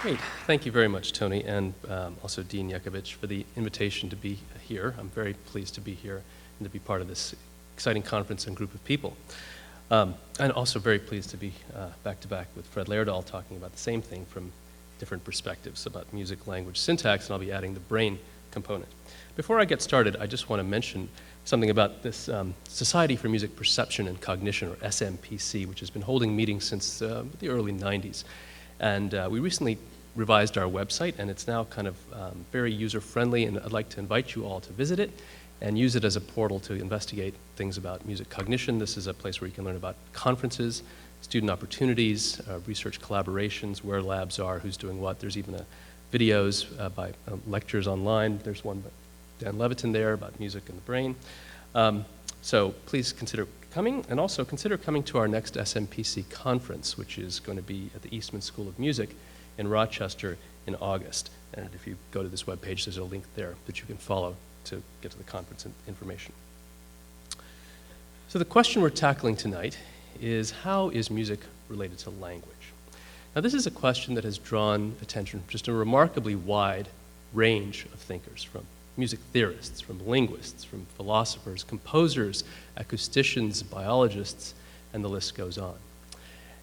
Great. Thank you very much, Tony, and also Dean Yakovich for the invitation to be here. I'm very pleased to be here and to be part of this exciting conference and group of people. And also very pleased to be back-to-back with Fred Laerdal talking about the same thing from different perspectives about music, language, syntax, and I'll be adding the brain component. Before I get started, I just want to mention something about this Society for Music Perception and Cognition, or SMPC, which has been holding meetings since the early 90s. And we recently revised our website, and it's now kind of very user-friendly, and I'd like to invite you all to visit it and use it as a portal to investigate things about music cognition. This is a place where you can learn about conferences, student opportunities, research collaborations, where labs are, who's doing what. There's even videos by lectures online. There's one by Dan Levitin there about music and the brain. So please consider coming, and also consider coming to our next SMPC conference, which is going to be at the Eastman School of Music in Rochester in August. And if you go to this webpage, there's a link there that you can follow to get to the conference information. So the question we're tackling tonight is, how is music related to language? Now, this is a question that has drawn attention from just a remarkably wide range of thinkers, from music theorists, from linguists, from philosophers, composers, acousticians, biologists, and the list goes on.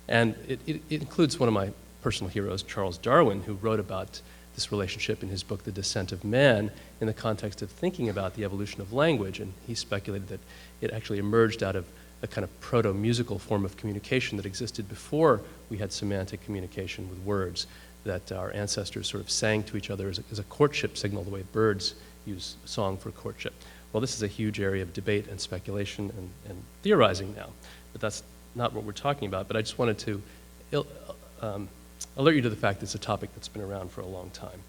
And it includes one of my personal heroes, Charles Darwin, who wrote about this relationship in his book, The Descent of Man, in the context of thinking about the evolution of language, and he speculated that it actually emerged out of a kind of proto-musical form of communication that existed before we had semantic communication with words, that our ancestors sort of sang to each other as a courtship signal, the way birds use song for courtship. Well, this is a huge area of debate and speculation and theorizing now, but that's not what we're talking about. But I just wanted to alert you to the fact that it's a topic that's been around for a long time.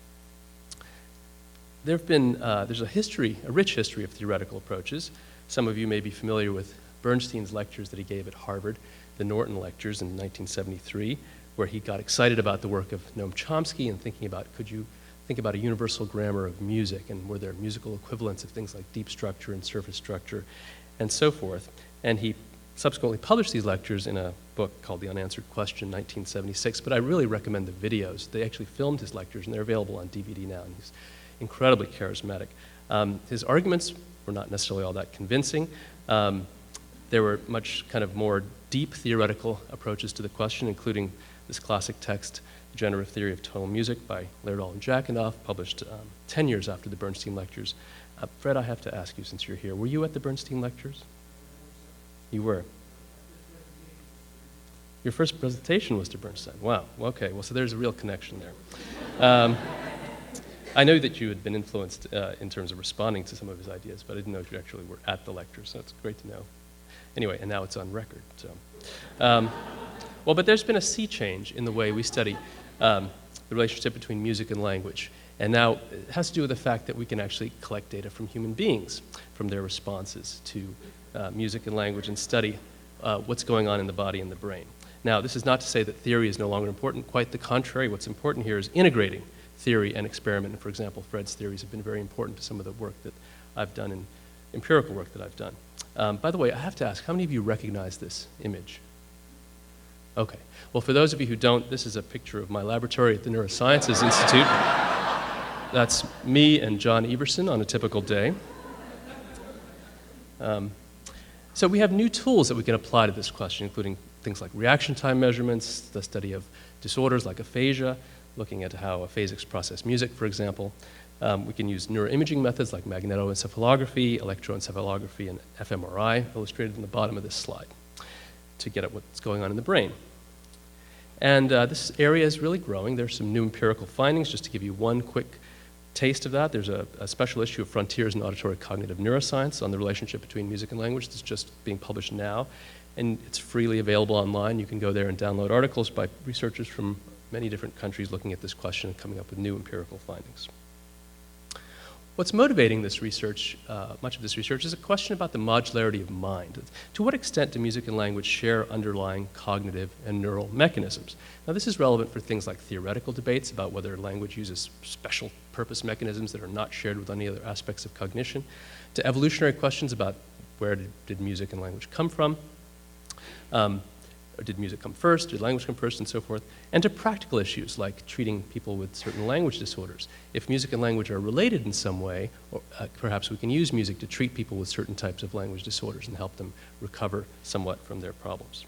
There's a rich history of theoretical approaches. Some of you may be familiar with Bernstein's lectures that he gave at Harvard, the Norton Lectures in 1973, where he got excited about the work of Noam Chomsky and thinking about, could you think about a universal grammar of music, and were there musical equivalents of things like deep structure and surface structure and so forth. And he subsequently published these lectures in a book called The Unanswered Question, 1976, but I really recommend the videos. They actually filmed his lectures, and they're available on DVD now, and he's incredibly charismatic. His arguments were not necessarily all that convincing. There were much kind of more deep theoretical approaches to the question, including this classic text, Generative Theory of Tonal Music by Laerdal and Jackanoff, published 10 years after the Bernstein lectures. Fred, I have to ask you, since you're here, were you at the Bernstein lectures? You were. Your first presentation was to Bernstein. Wow, okay, well, so there's a real connection there. I know that you had been influenced in terms of responding to some of his ideas, but I didn't know if you actually were at the lecture, so it's great to know. Anyway, and now it's on record, so. Well, but there's been a sea change in the way we study the relationship between music and language. And now it has to do with the fact that we can actually collect data from human beings, from their responses to music and language, and study what's going on in the body and the brain. Now, this is not to say that theory is no longer important. Quite the contrary. What's important here is integrating theory and experiment. And for example, Fred's theories have been very important to some of the work that I've done, and empirical work that I've done. By the way, I have to ask, how many of you recognize this image? Okay. Well, for those of you who don't, this is a picture of my laboratory at the Neurosciences Institute. That's me and John Everson on a typical day. So we have new tools that we can apply to this question, including things like reaction time measurements, the study of disorders like aphasia, looking at how aphasics process music, for example. We can use neuroimaging methods like magnetoencephalography, electroencephalography, and fMRI, illustrated in the bottom of this slide, to get at what's going on in the brain. And this area is really growing. There's some new empirical findings. Just to give you one quick taste of that, there's a special issue of Frontiers in Auditory Cognitive Neuroscience on the relationship between music and language that's just being published now, and it's freely available online. You can go there and download articles by researchers from many different countries looking at this question and coming up with new empirical findings. What's motivating this research, much of this research, is a question about the modularity of mind. To what extent do music and language share underlying cognitive and neural mechanisms? Now, this is relevant for things like theoretical debates about whether language uses special purpose mechanisms that are not shared with any other aspects of cognition, to evolutionary questions about where did music and language come from, or did music come first, did language come first, and so forth, and to practical issues like treating people with certain language disorders. If music and language are related in some way, or, perhaps we can use music to treat people with certain types of language disorders and help them recover somewhat from their problems.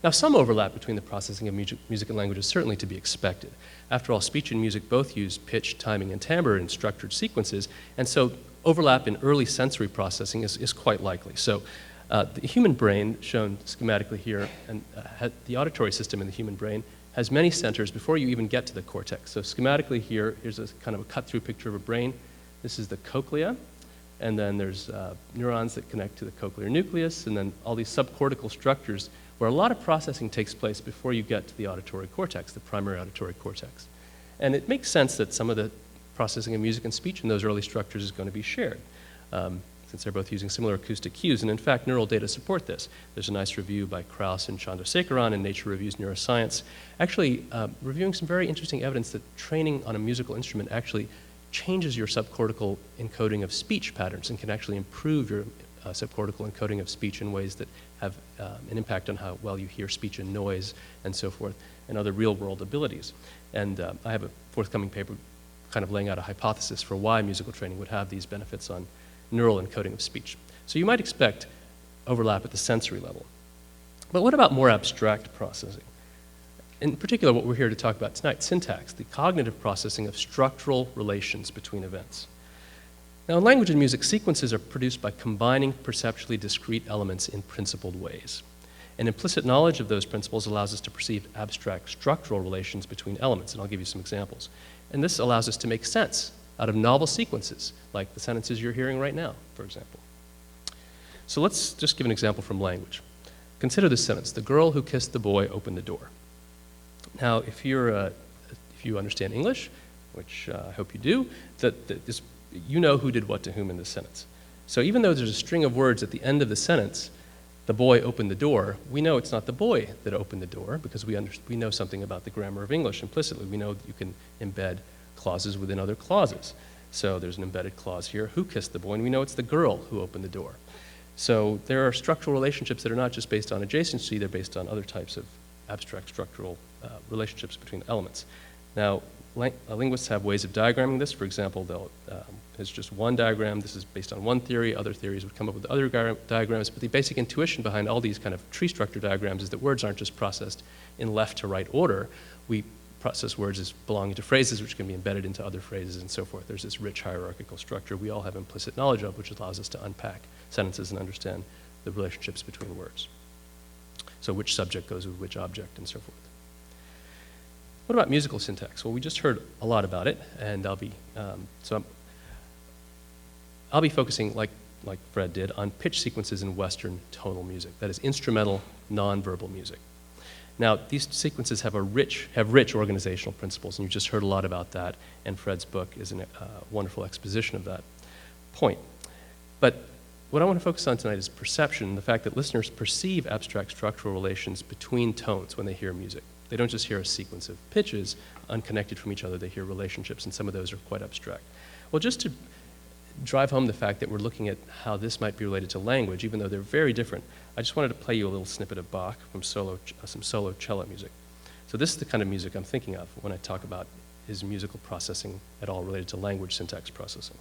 Now, some overlap between the processing of music and language is certainly to be expected. After all, speech and music both use pitch, timing, and timbre in structured sequences, and so overlap in early sensory processing is quite likely. So the human brain, shown schematically here, and the auditory system in the human brain has many centers before you even get to the cortex. So schematically here, here's a kind of a cut-through picture of a brain. This is the cochlea, and then there's neurons that connect to the cochlear nucleus, and then all these subcortical structures where a lot of processing takes place before you get to the auditory cortex, the primary auditory cortex. And it makes sense that some of the processing of music and speech in those early structures is going to be shared, since they're both using similar acoustic cues. And in fact, neural data support this. There's a nice review by Krauss and Chandrasekaran in Nature Reviews Neuroscience, actually reviewing some very interesting evidence that training on a musical instrument actually changes your subcortical encoding of speech patterns and can actually improve your subcortical encoding of speech in ways that have an impact on how well you hear speech and noise and so forth, and other real-world abilities. And I have a forthcoming paper kind of laying out a hypothesis for why musical training would have these benefits on neural encoding of speech. So you might expect overlap at the sensory level. But what about more abstract processing? In particular, what we're here to talk about tonight, syntax, the cognitive processing of structural relations between events. Now, in language and music, sequences are produced by combining perceptually discrete elements in principled ways. And implicit knowledge of those principles allows us to perceive abstract structural relations between elements, and I'll give you some examples. And this allows us to make sense out of novel sequences, like the sentences you're hearing right now, for example. So let's just give an example from language. Consider this sentence: the girl who kissed the boy opened the door. Now, if you understand English, which I hope you do, you know who did what to whom in this sentence. So even though there's a string of words at the end of the sentence, the boy opened the door, we know it's not the boy that opened the door because we know something about the grammar of English implicitly. We know that you can embed clauses within other clauses. So there's an embedded clause here, who kissed the boy, and we know it's the girl who opened the door. So there are structural relationships that are not just based on adjacency, they're based on other types of abstract structural relationships between elements. Now, linguists have ways of diagramming this. For example, there's just one diagram. This is based on one theory. Other theories would come up with other diagrams. But the basic intuition behind all these kind of tree structure diagrams is that words aren't just processed in left to right order. We process words as belonging to phrases, which can be embedded into other phrases and so forth. There's this rich hierarchical structure we all have implicit knowledge of, which allows us to unpack sentences and understand the relationships between words. So which subject goes with which object and so forth. What about musical syntax? Well, we just heard a lot about it, and I'll be focusing, like Fred did, on pitch sequences in Western tonal music. That is instrumental, nonverbal music. Now, these sequences have rich organizational principles, and you just heard a lot about that, and Fred's book is a wonderful exposition of that point. But what I want to focus on tonight is perception, the fact that listeners perceive abstract structural relations between tones when they hear music. They don't just hear a sequence of pitches unconnected from each other, they hear relationships, and some of those are quite abstract. Well, just to drive home the fact that we're looking at how this might be related to language, even though they're very different, I just wanted to play you a little snippet of Bach from some solo cello music. So this is the kind of music I'm thinking of when I talk about is musical processing at all related to language syntax processing.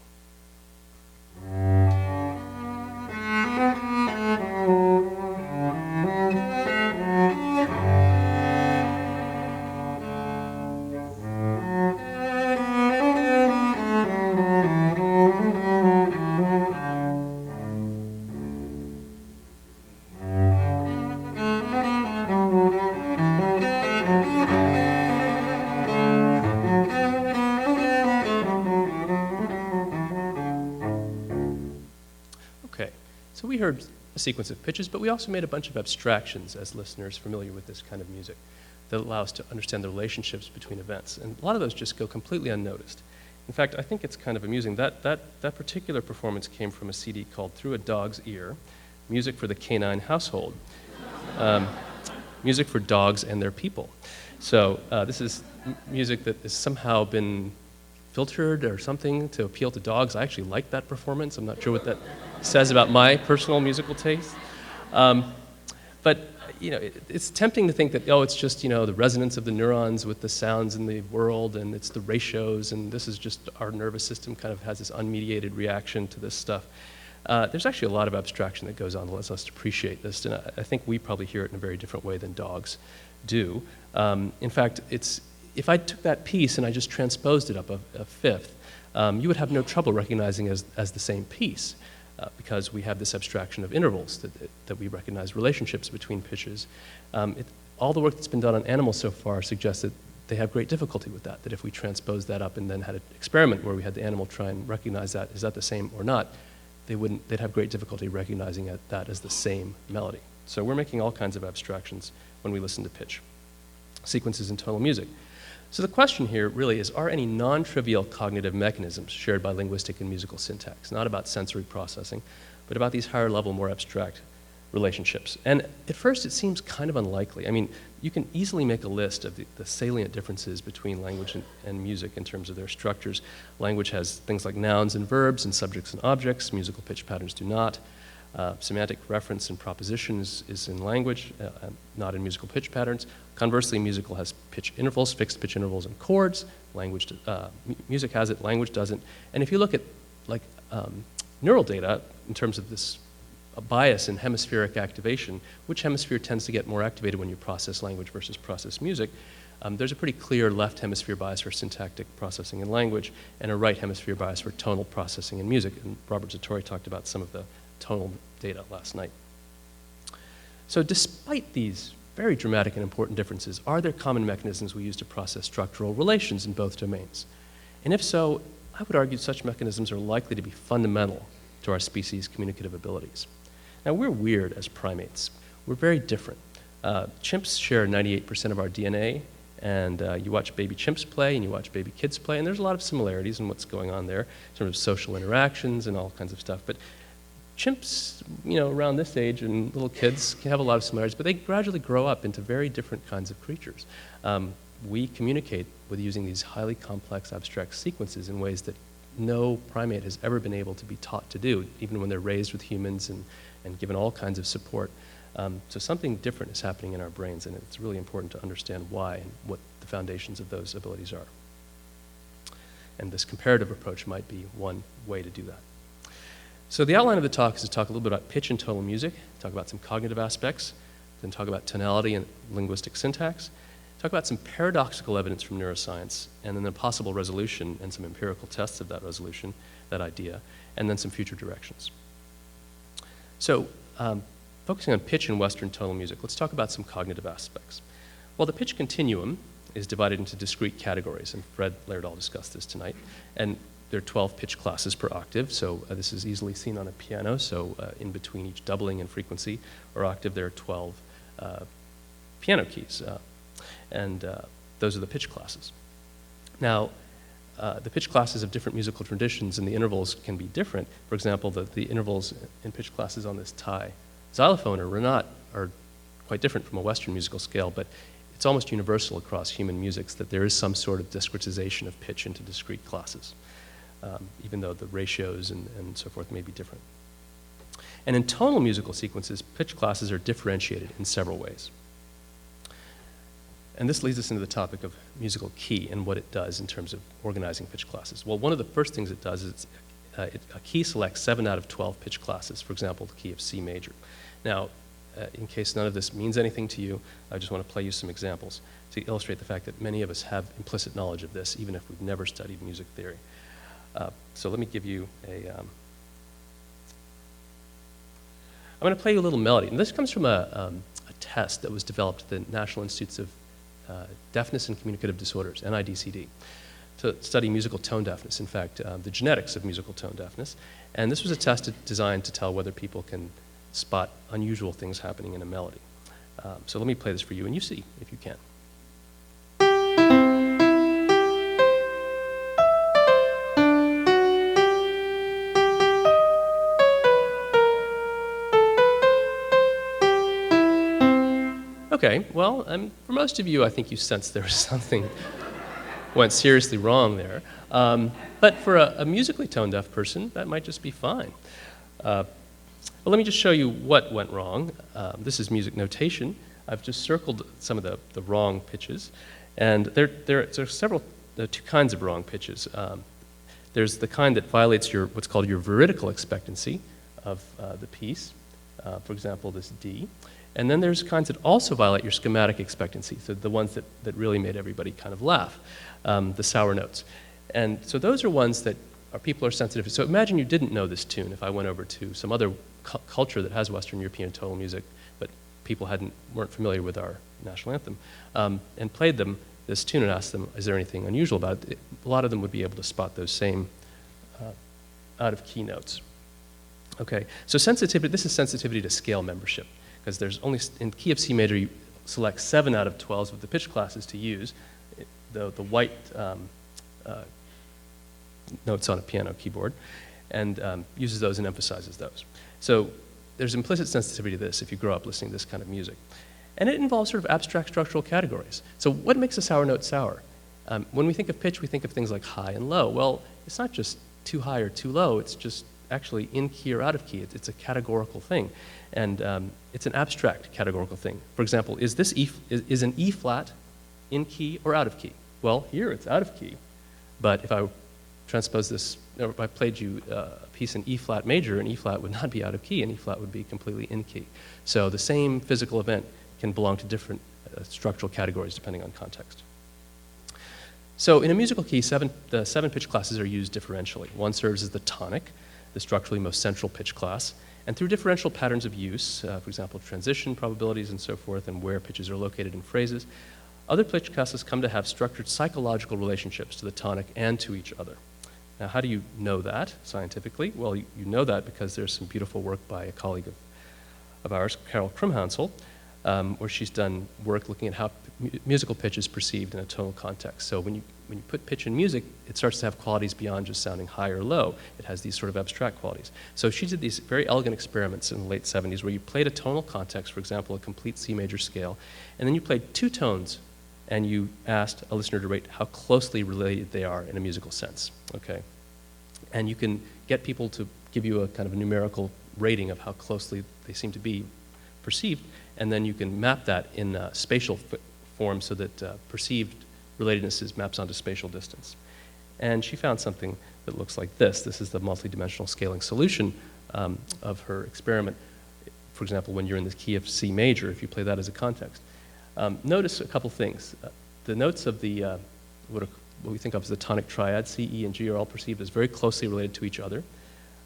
So we heard a sequence of pitches, but we also made a bunch of abstractions as listeners familiar with this kind of music that allow us to understand the relationships between events. And a lot of those just go completely unnoticed. In fact, I think it's kind of amusing. That particular performance came from a CD called Through a Dog's Ear, Music for the Canine Household, music for dogs and their people. So this is music that has somehow been filtered or something to appeal to dogs. I actually like that performance. I'm not sure what that says about my personal musical taste. But it's tempting to think that, oh, it's just, the resonance of the neurons with the sounds in the world, and it's the ratios, and this is just our nervous system kind of has this unmediated reaction to this stuff. There's actually a lot of abstraction that goes on that lets us appreciate this, and I think we probably hear it in a very different way than dogs do. In fact, if I took that piece and I just transposed it up a fifth, you would have no trouble recognizing it as the same piece. Because we have this abstraction of intervals that we recognize relationships between pitches. All the work that's been done on animals so far suggests that they have great difficulty with that if we transpose that up and then had an experiment where we had the animal try and recognize that, is that the same or not, they'd have great difficulty recognizing that as the same melody. So we're making all kinds of abstractions when we listen to pitch, sequences in tonal music. So the question here really is, are any non-trivial cognitive mechanisms shared by linguistic and musical syntax, not about sensory processing, but about these higher level, more abstract relationships? And at first it seems kind of unlikely. I mean, you can easily make a list of the salient differences between language and music in terms of their structures. Language has things like nouns and verbs and subjects and objects. Musical pitch patterns do not. Semantic reference and proposition is in language, not in musical pitch patterns. Conversely, musical has pitch intervals, fixed pitch intervals, and chords. Music has it, language doesn't. And if you look at neural data in terms of this bias in hemispheric activation, which hemisphere tends to get more activated when you process language versus process music, there's a pretty clear left hemisphere bias for syntactic processing in language and a right hemisphere bias for tonal processing in music. And Robert Zatorre talked about some of the tonal data last night. So despite these very dramatic and important differences, are there common mechanisms we use to process structural relations in both domains? And if so, I would argue such mechanisms are likely to be fundamental to our species' communicative abilities. Now, we're weird as primates. We're very different. Chimps share 98% of our DNA, and you watch baby chimps play and you watch baby kids play, and there's a lot of similarities in what's going on there in terms of social interactions and all kinds of stuff. But chimps, around this age and little kids can have a lot of similarities, but they gradually grow up into very different kinds of creatures. We communicate with using these highly complex abstract sequences in ways that no primate has ever been able to be taught to do, even when they're raised with humans and given all kinds of support. So something different is happening in our brains, and it's really important to understand why and what the foundations of those abilities are. And this comparative approach might be one way to do that. So the outline of the talk is to talk a little bit about pitch and tonal music, talk about some cognitive aspects, then talk about tonality and linguistic syntax, talk about some paradoxical evidence from neuroscience, and then the possible resolution and some empirical tests of that resolution, that idea, and then some future directions. So focusing on pitch in Western tonal music, let's talk about some cognitive aspects. Well, the pitch continuum is divided into discrete categories, and Fred Laerdal discussed this tonight. And there are 12 pitch classes per octave, so this is easily seen on a piano. So in between each doubling in frequency or octave, there are 12 piano keys, and those are the pitch classes. Now, the pitch classes of different musical traditions and the intervals can be different. For example, the intervals in pitch classes on this Thai xylophone or renat are quite different from a Western musical scale, but it's almost universal across human musics that there is some sort of discretization of pitch into discrete classes, even though the ratios and so forth may be different. And in tonal musical sequences, pitch classes are differentiated in several ways. And this leads us into the topic of musical key and what it does in terms of organizing pitch classes. Well, one of the first things it does is a key selects 7 out of 12 pitch classes, for example, the key of C major. Now, in case none of this means anything to you, I just want to play you some examples to illustrate the fact that many of us have implicit knowledge of this, even if we've never studied music theory. So let me give you I'm going to play you a little melody. And this comes from a test that was developed at the National Institutes of Deafness and Communicative Disorders, NIDCD, to study musical tone deafness. In fact, the genetics of musical tone deafness. And this was a test designed to tell whether people can spot unusual things happening in a melody. So let me play this for you, and you see if you can. Okay, well, for most of you, I think you sense there was something went seriously wrong there. But for a musically tone-deaf person, that might just be fine. Well, let me just show you what went wrong. This is music notation. I've just circled some of the wrong pitches. And there are two kinds of wrong pitches. There's the kind that violates what's called your veridical expectancy of the piece, for example, this D. And then there's kinds that also violate your schematic expectancy, so the ones that really made everybody kind of laugh, the sour notes. And so those are ones that people are sensitive to. So imagine you didn't know this tune if I went over to some other culture that has Western European tonal music, but people weren't familiar with our national anthem, and played them this tune and asked them, is there anything unusual about it? A lot of them would be able to spot those same out-of-key notes. Okay, so sensitivity, this is sensitivity to scale membership, because there's only, in key of C major, you select 7 out of 12 of the pitch classes to use, the white notes on a piano keyboard, and uses those and emphasizes those. So there's implicit sensitivity to this if you grow up listening to this kind of music. And it involves sort of abstract structural categories. So what makes a sour note sour? When we think of pitch, we think of things like high and low. Well, it's not just too high or too low, it's just actually in key or out of key. It's a categorical thing. And it's an abstract categorical thing. For example, is an E flat in key or out of key? Well, here it's out of key. But if I transpose this, or if I played you a piece in E flat major, an E flat would not be out of key, and E flat would be completely in key. So the same physical event can belong to different structural categories depending on context. So in a musical key, the 7 pitch classes are used differentially. One serves as the tonic, the structurally most central pitch class, and through differential patterns of use, for example, transition probabilities and so forth, and where pitches are located in phrases, other pitch classes come to have structured psychological relationships to the tonic and to each other. Now, how do you know that scientifically? Well, you know that because there's some beautiful work by a colleague of ours, Carol Krumhansel, where she's done work looking at how musical pitch is perceived in a tonal context. So when you put pitch in music, it starts to have qualities beyond just sounding high or low. It has these sort of abstract qualities. So she did these very elegant experiments in the late 70s where you played a tonal context, for example, a complete C major scale, and then you played 2 tones, and you asked a listener to rate how closely related they are in a musical sense, okay? And you can get people to give you a kind of a numerical rating of how closely they seem to be perceived, and then you can map that in spatial form so that perceived relatedness maps onto spatial distance. And she found something that looks like this. This is the multidimensional scaling solution of her experiment. For example, when you're in the key of C major, if you play that as a context. Notice a couple things. The notes of the, what we think of as the tonic triad, C, E, and G, are all perceived as very closely related to each other.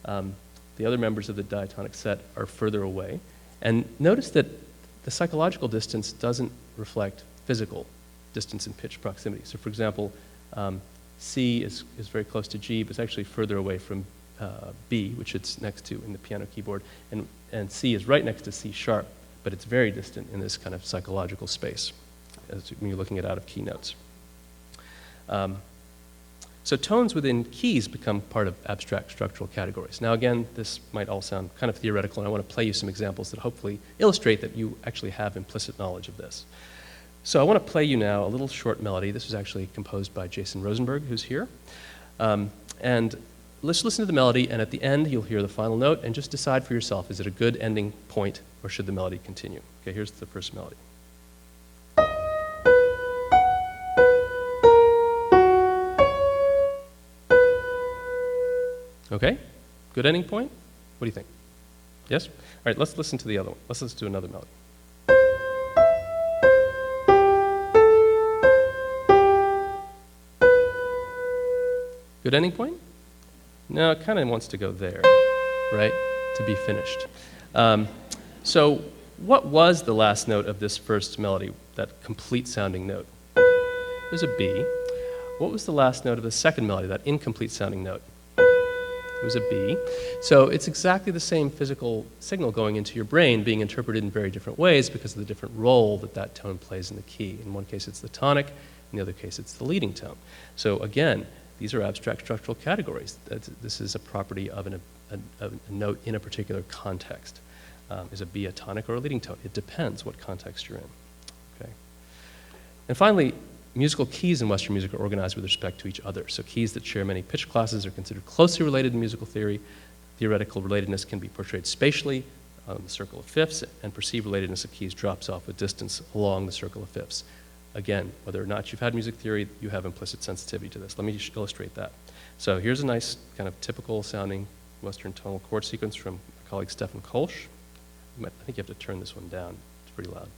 The other members of the diatonic set are further away. And notice that the psychological distance doesn't reflect physical distance and pitch proximity. So for example, C is very close to G, but it's actually further away from B, which it's next to in the piano keyboard, and C is right next to C sharp, but it's very distant in this kind of psychological space when you're looking at out-of-key notes. So tones within keys become part of abstract structural categories. Now again, this might all sound kind of theoretical, and I want to play you some examples that hopefully illustrate that you actually have implicit knowledge of this. So I want to play you now a little short melody. This was actually composed by Jason Rosenberg, who's here. And let's listen to the melody, and at the end you'll hear the final note, and just decide for yourself, is it a good ending point, or should the melody continue? Okay, here's the first melody. Okay, good ending point? What do you think? Yes? All right, let's listen to the other one. Let's listen to another melody. Good ending point? No, it kind of wants to go there, right, to be finished. So what was the last note of this first melody, that complete sounding note? It was a B. What was the last note of the second melody, that incomplete sounding note? It was a B. So it's exactly the same physical signal going into your brain being interpreted in very different ways because of the different role that that tone plays in the key. In one case it's the tonic, in the other case it's the leading tone. So again, these are abstract structural categories. This is a property of a note in a particular context. Is a B a tonic or a leading tone? It depends what context you're in. Okay. And finally, musical keys in Western music are organized with respect to each other. So keys that share many pitch classes are considered closely related in musical theory. theoretical relatedness can be portrayed spatially on the circle of fifths, and perceived relatedness of keys drops off with distance along the circle of fifths. Again, whether or not you've had music theory, you have implicit sensitivity to this. Let me just illustrate that. So here's a nice kind of typical sounding Western tonal chord sequence from my colleague Stefan Kolsch. I think you have to turn this one down. It's pretty loud.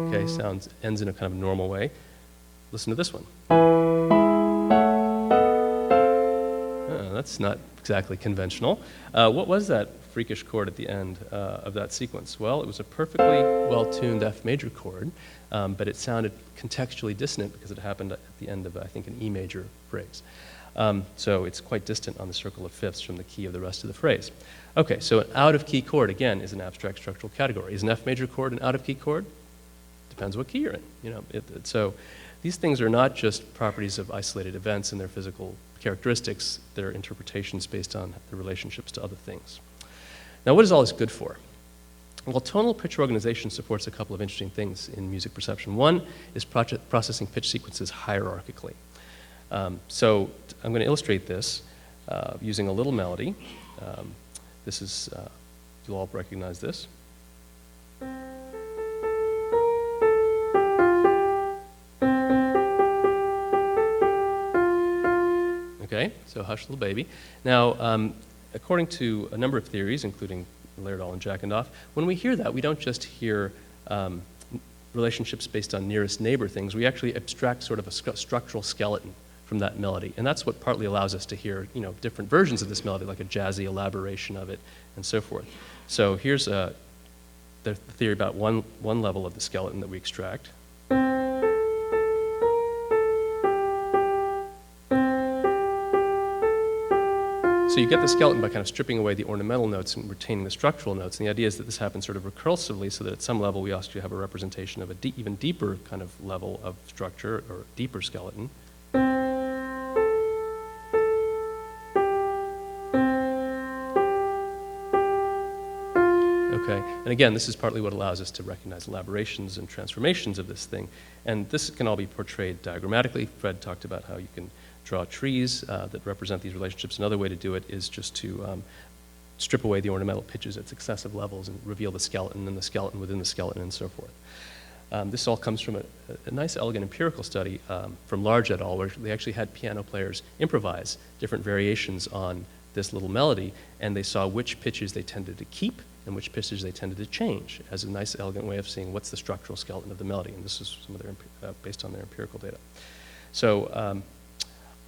Okay, ends in a kind of normal way. Listen to this one. That's not exactly conventional. What was that freakish chord at the end of that sequence? Well, it was a perfectly well-tuned F major chord, but it sounded contextually dissonant because it happened at the end of, I think, an E major phrase. So it's quite distant on the circle of fifths from the key of the rest of the phrase. Okay, so an out-of-key chord, again, is an abstract structural category. Is an F major chord an out-of-key chord? Depends what key you're in. So these things are not just properties of isolated events and their physical characteristics. They're interpretations based on the relationships to other things. Now, what is all this good for? Well, tonal pitch organization supports a couple of interesting things in music perception. One is processing pitch sequences hierarchically. So I'm going to illustrate this using a little melody. This is, you'll all recognize this. Okay, so Hush Little Baby. Now, according to a number of theories, including Laerdal and Jackendoff, when we hear that, we don't just hear relationships based on nearest neighbor things. We actually abstract sort of a structural skeleton from that melody. And that's what partly allows us to hear, different versions of this melody, like a jazzy elaboration of it, and so forth. So here's the theory about one level of the skeleton that we extract. So you get the skeleton by kind of stripping away the ornamental notes and retaining the structural notes. And the idea is that this happens sort of recursively, so that at some level we also have a representation of a even deeper kind of level of structure, or deeper skeleton. Okay, and again, this is partly what allows us to recognize elaborations and transformations of this thing. And this can all be portrayed diagrammatically. Fred talked about how you can draw trees that represent these relationships. Another way to do it is just to strip away the ornamental pitches at successive levels and reveal the skeleton and the skeleton within the skeleton and so forth. This all comes from a nice, elegant empirical study from Large et al., where they actually had piano players improvise different variations on this little melody, and they saw which pitches they tended to keep and which pitches they tended to change, as a nice, elegant way of seeing what's the structural skeleton of the melody. And this is some of their based on their empirical data. So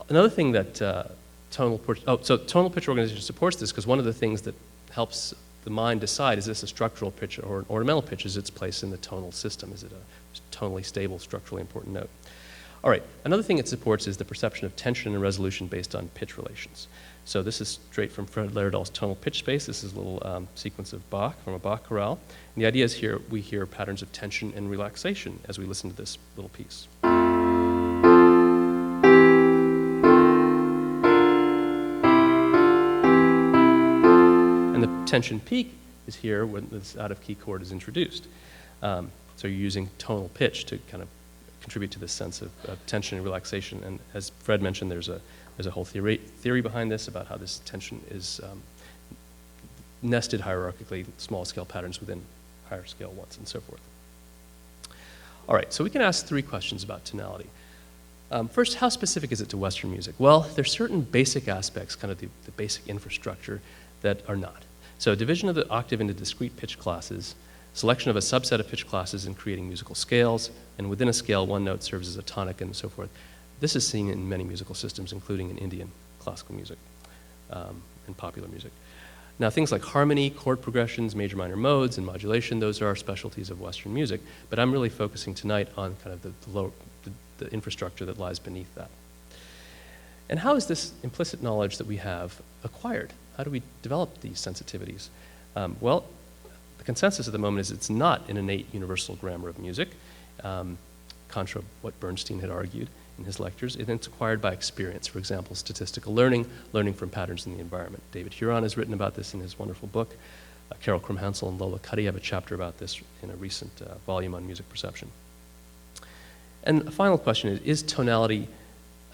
another thing that tonal pitch organization supports this, because one of the things that helps the mind decide, is this a structural pitch or an ornamental pitch, is its place in the tonal system? Is it a tonally stable, structurally important note? All right, another thing it supports is the perception of tension and resolution based on pitch relations. So this is straight from Fred Laerdal's tonal pitch space. This is a little sequence of Bach, from a Bach chorale. And the idea is here we hear patterns of tension and relaxation as we listen to this little piece. And the tension peak is here when this out-of-key chord is introduced. So you're using tonal pitch to kind of contribute to this sense of tension and relaxation. And as Fred mentioned, there's a whole theory behind this about how this tension is nested hierarchically, small scale patterns within higher scale ones, and so forth. All right, so we can ask three questions about tonality. First, how specific is it to Western music? Well, there's certain basic aspects, kind of the basic infrastructure, that are not. So division of the octave into discrete pitch classes, selection of a subset of pitch classes in creating musical scales, and within a scale, one note serves as a tonic, and so forth. This is seen in many musical systems, including in Indian classical music and popular music. Now, things like harmony, chord progressions, major minor modes, and modulation, those are our specialties of Western music, but I'm really focusing tonight on kind of the infrastructure that lies beneath that. And how is this implicit knowledge that we have acquired? How do we develop these sensitivities? Well, the consensus at the moment is it's not an innate universal grammar of music, contra what Bernstein had argued in his lectures. It's acquired by experience. For example, statistical learning from patterns in the environment. David Huron has written about this in his wonderful book. Carol Krumhansel and Lola Cuddy have a chapter about this in a recent volume on music perception. And a final question is tonality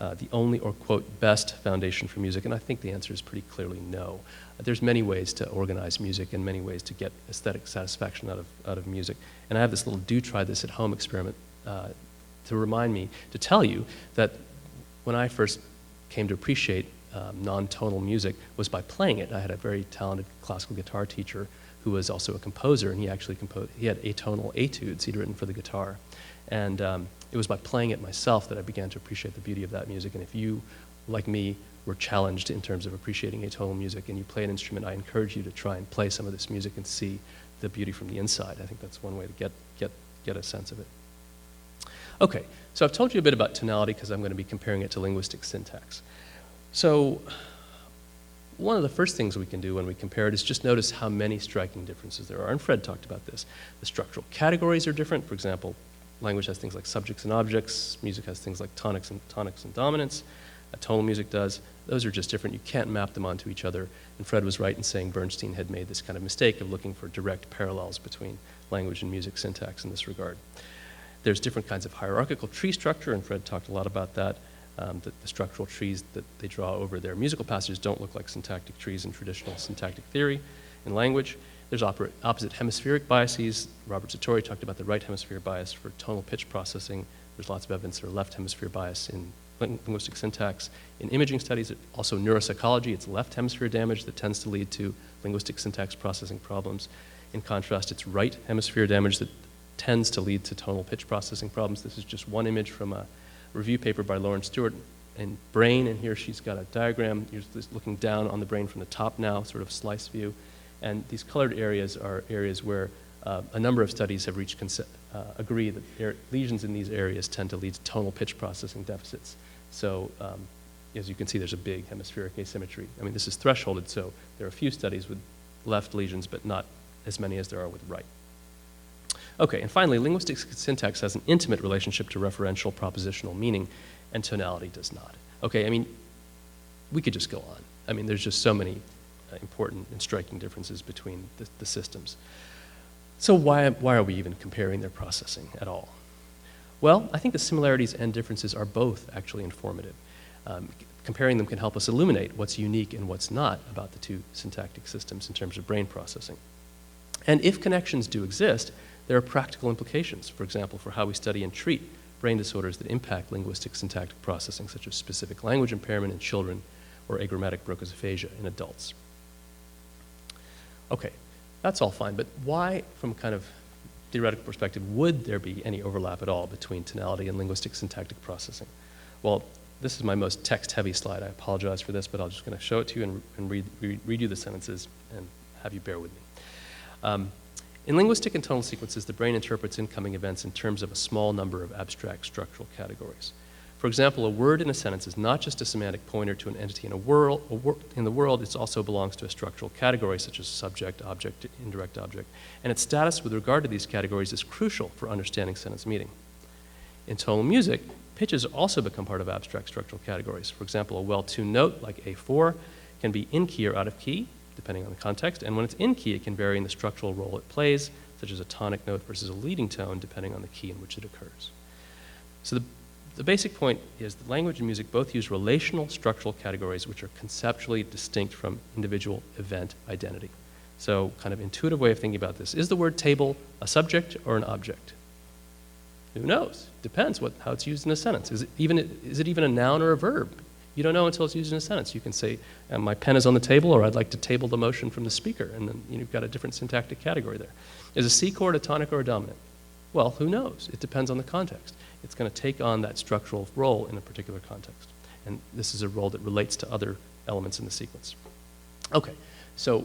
the only or, quote, best foundation for music? And I think the answer is pretty clearly no. There's many ways to organize music and many ways to get aesthetic satisfaction out of music. And I have this little do try this at home experiment to remind me, to tell you that when I first came to appreciate non-tonal music was by playing it. I had a very talented classical guitar teacher who was also a composer, and he actually he had atonal etudes he'd written for the guitar. And it was by playing it myself that I began to appreciate the beauty of that music. And if you, like me, were challenged in terms of appreciating atonal music and you play an instrument, I encourage you to try and play some of this music and see the beauty from the inside. I think that's one way to get a sense of it. Okay, so I've told you a bit about tonality because I'm going to be comparing it to linguistic syntax. So one of the first things we can do when we compare it is just notice how many striking differences there are. And Fred talked about this. The structural categories are different. For example, language has things like subjects and objects. Music has things like tonics and dominants. Tonal music does. Those are just different. You can't map them onto each other. And Fred was right in saying Bernstein had made this kind of mistake of looking for direct parallels between language and music syntax in this regard. There's different kinds of hierarchical tree structure, and Fred talked a lot about that. The structural trees that they draw over their musical passages don't look like syntactic trees in traditional syntactic theory in language. There's opposite hemispheric biases. Robert Satori talked about the right hemisphere bias for tonal pitch processing. There's lots of evidence for left hemisphere bias in linguistic syntax. In imaging studies, also neuropsychology, it's left hemisphere damage that tends to lead to linguistic syntax processing problems. In contrast, it's right hemisphere damage that tends to lead to tonal pitch processing problems. This is just one image from a review paper by Lauren Stewart in brain, and here she's got a diagram. You're just looking down on the brain from the top now, sort of slice view. And these colored areas are areas where a number of studies have reached agree that lesions in these areas tend to lead to tonal pitch processing deficits. So as you can see, there's a big hemispheric asymmetry. I mean, this is thresholded, so there are a few studies with left lesions, but not as many as there are with right. Okay, and finally, linguistic syntax has an intimate relationship to referential propositional meaning, and tonality does not. Okay, I mean, we could just go on. I mean, there's just so many important and striking differences between the systems. So why are we even comparing their processing at all? Well, I think the similarities and differences are both actually informative. Comparing them can help us illuminate what's unique and what's not about the two syntactic systems in terms of brain processing. And if connections do exist, there are practical implications, for example, for how we study and treat brain disorders that impact linguistic syntactic processing, such as specific language impairment in children or agrammatic Broca's aphasia in adults. Okay, that's all fine, but why, from a kind of theoretical perspective, would there be any overlap at all between tonality and linguistic syntactic processing? Well, this is my most text-heavy slide. I apologize for this, but I'm just going to show it to you and read you the sentences and have you bear with me. In linguistic and tonal sequences, the brain interprets incoming events in terms of a small number of abstract structural categories. For example, a word in a sentence is not just a semantic pointer to an entity in the world, it also belongs to a structural category such as subject, object, indirect object, and its status with regard to these categories is crucial for understanding sentence meaning. In tonal music, pitches also become part of abstract structural categories. For example, a well-tuned note like A4 can be in key or out of key, depending on the context, and when it's in key, it can vary in the structural role it plays, such as a tonic note versus a leading tone, depending on the key in which it occurs. So the basic point is that language and music both use relational structural categories which are conceptually distinct from individual event identity. So kind of intuitive way of thinking about this. Is the word table a subject or an object? Who knows? Depends how it's used in a sentence. Is it even a noun or a verb? You don't know until it's used in a sentence. You can say, my pen is on the table, or I'd like to table the motion from the speaker, and then you've got a different syntactic category there. Is a C chord a tonic or a dominant? Well, who knows? It depends on the context. It's going to take on that structural role in a particular context. And this is a role that relates to other elements in the sequence. Okay, so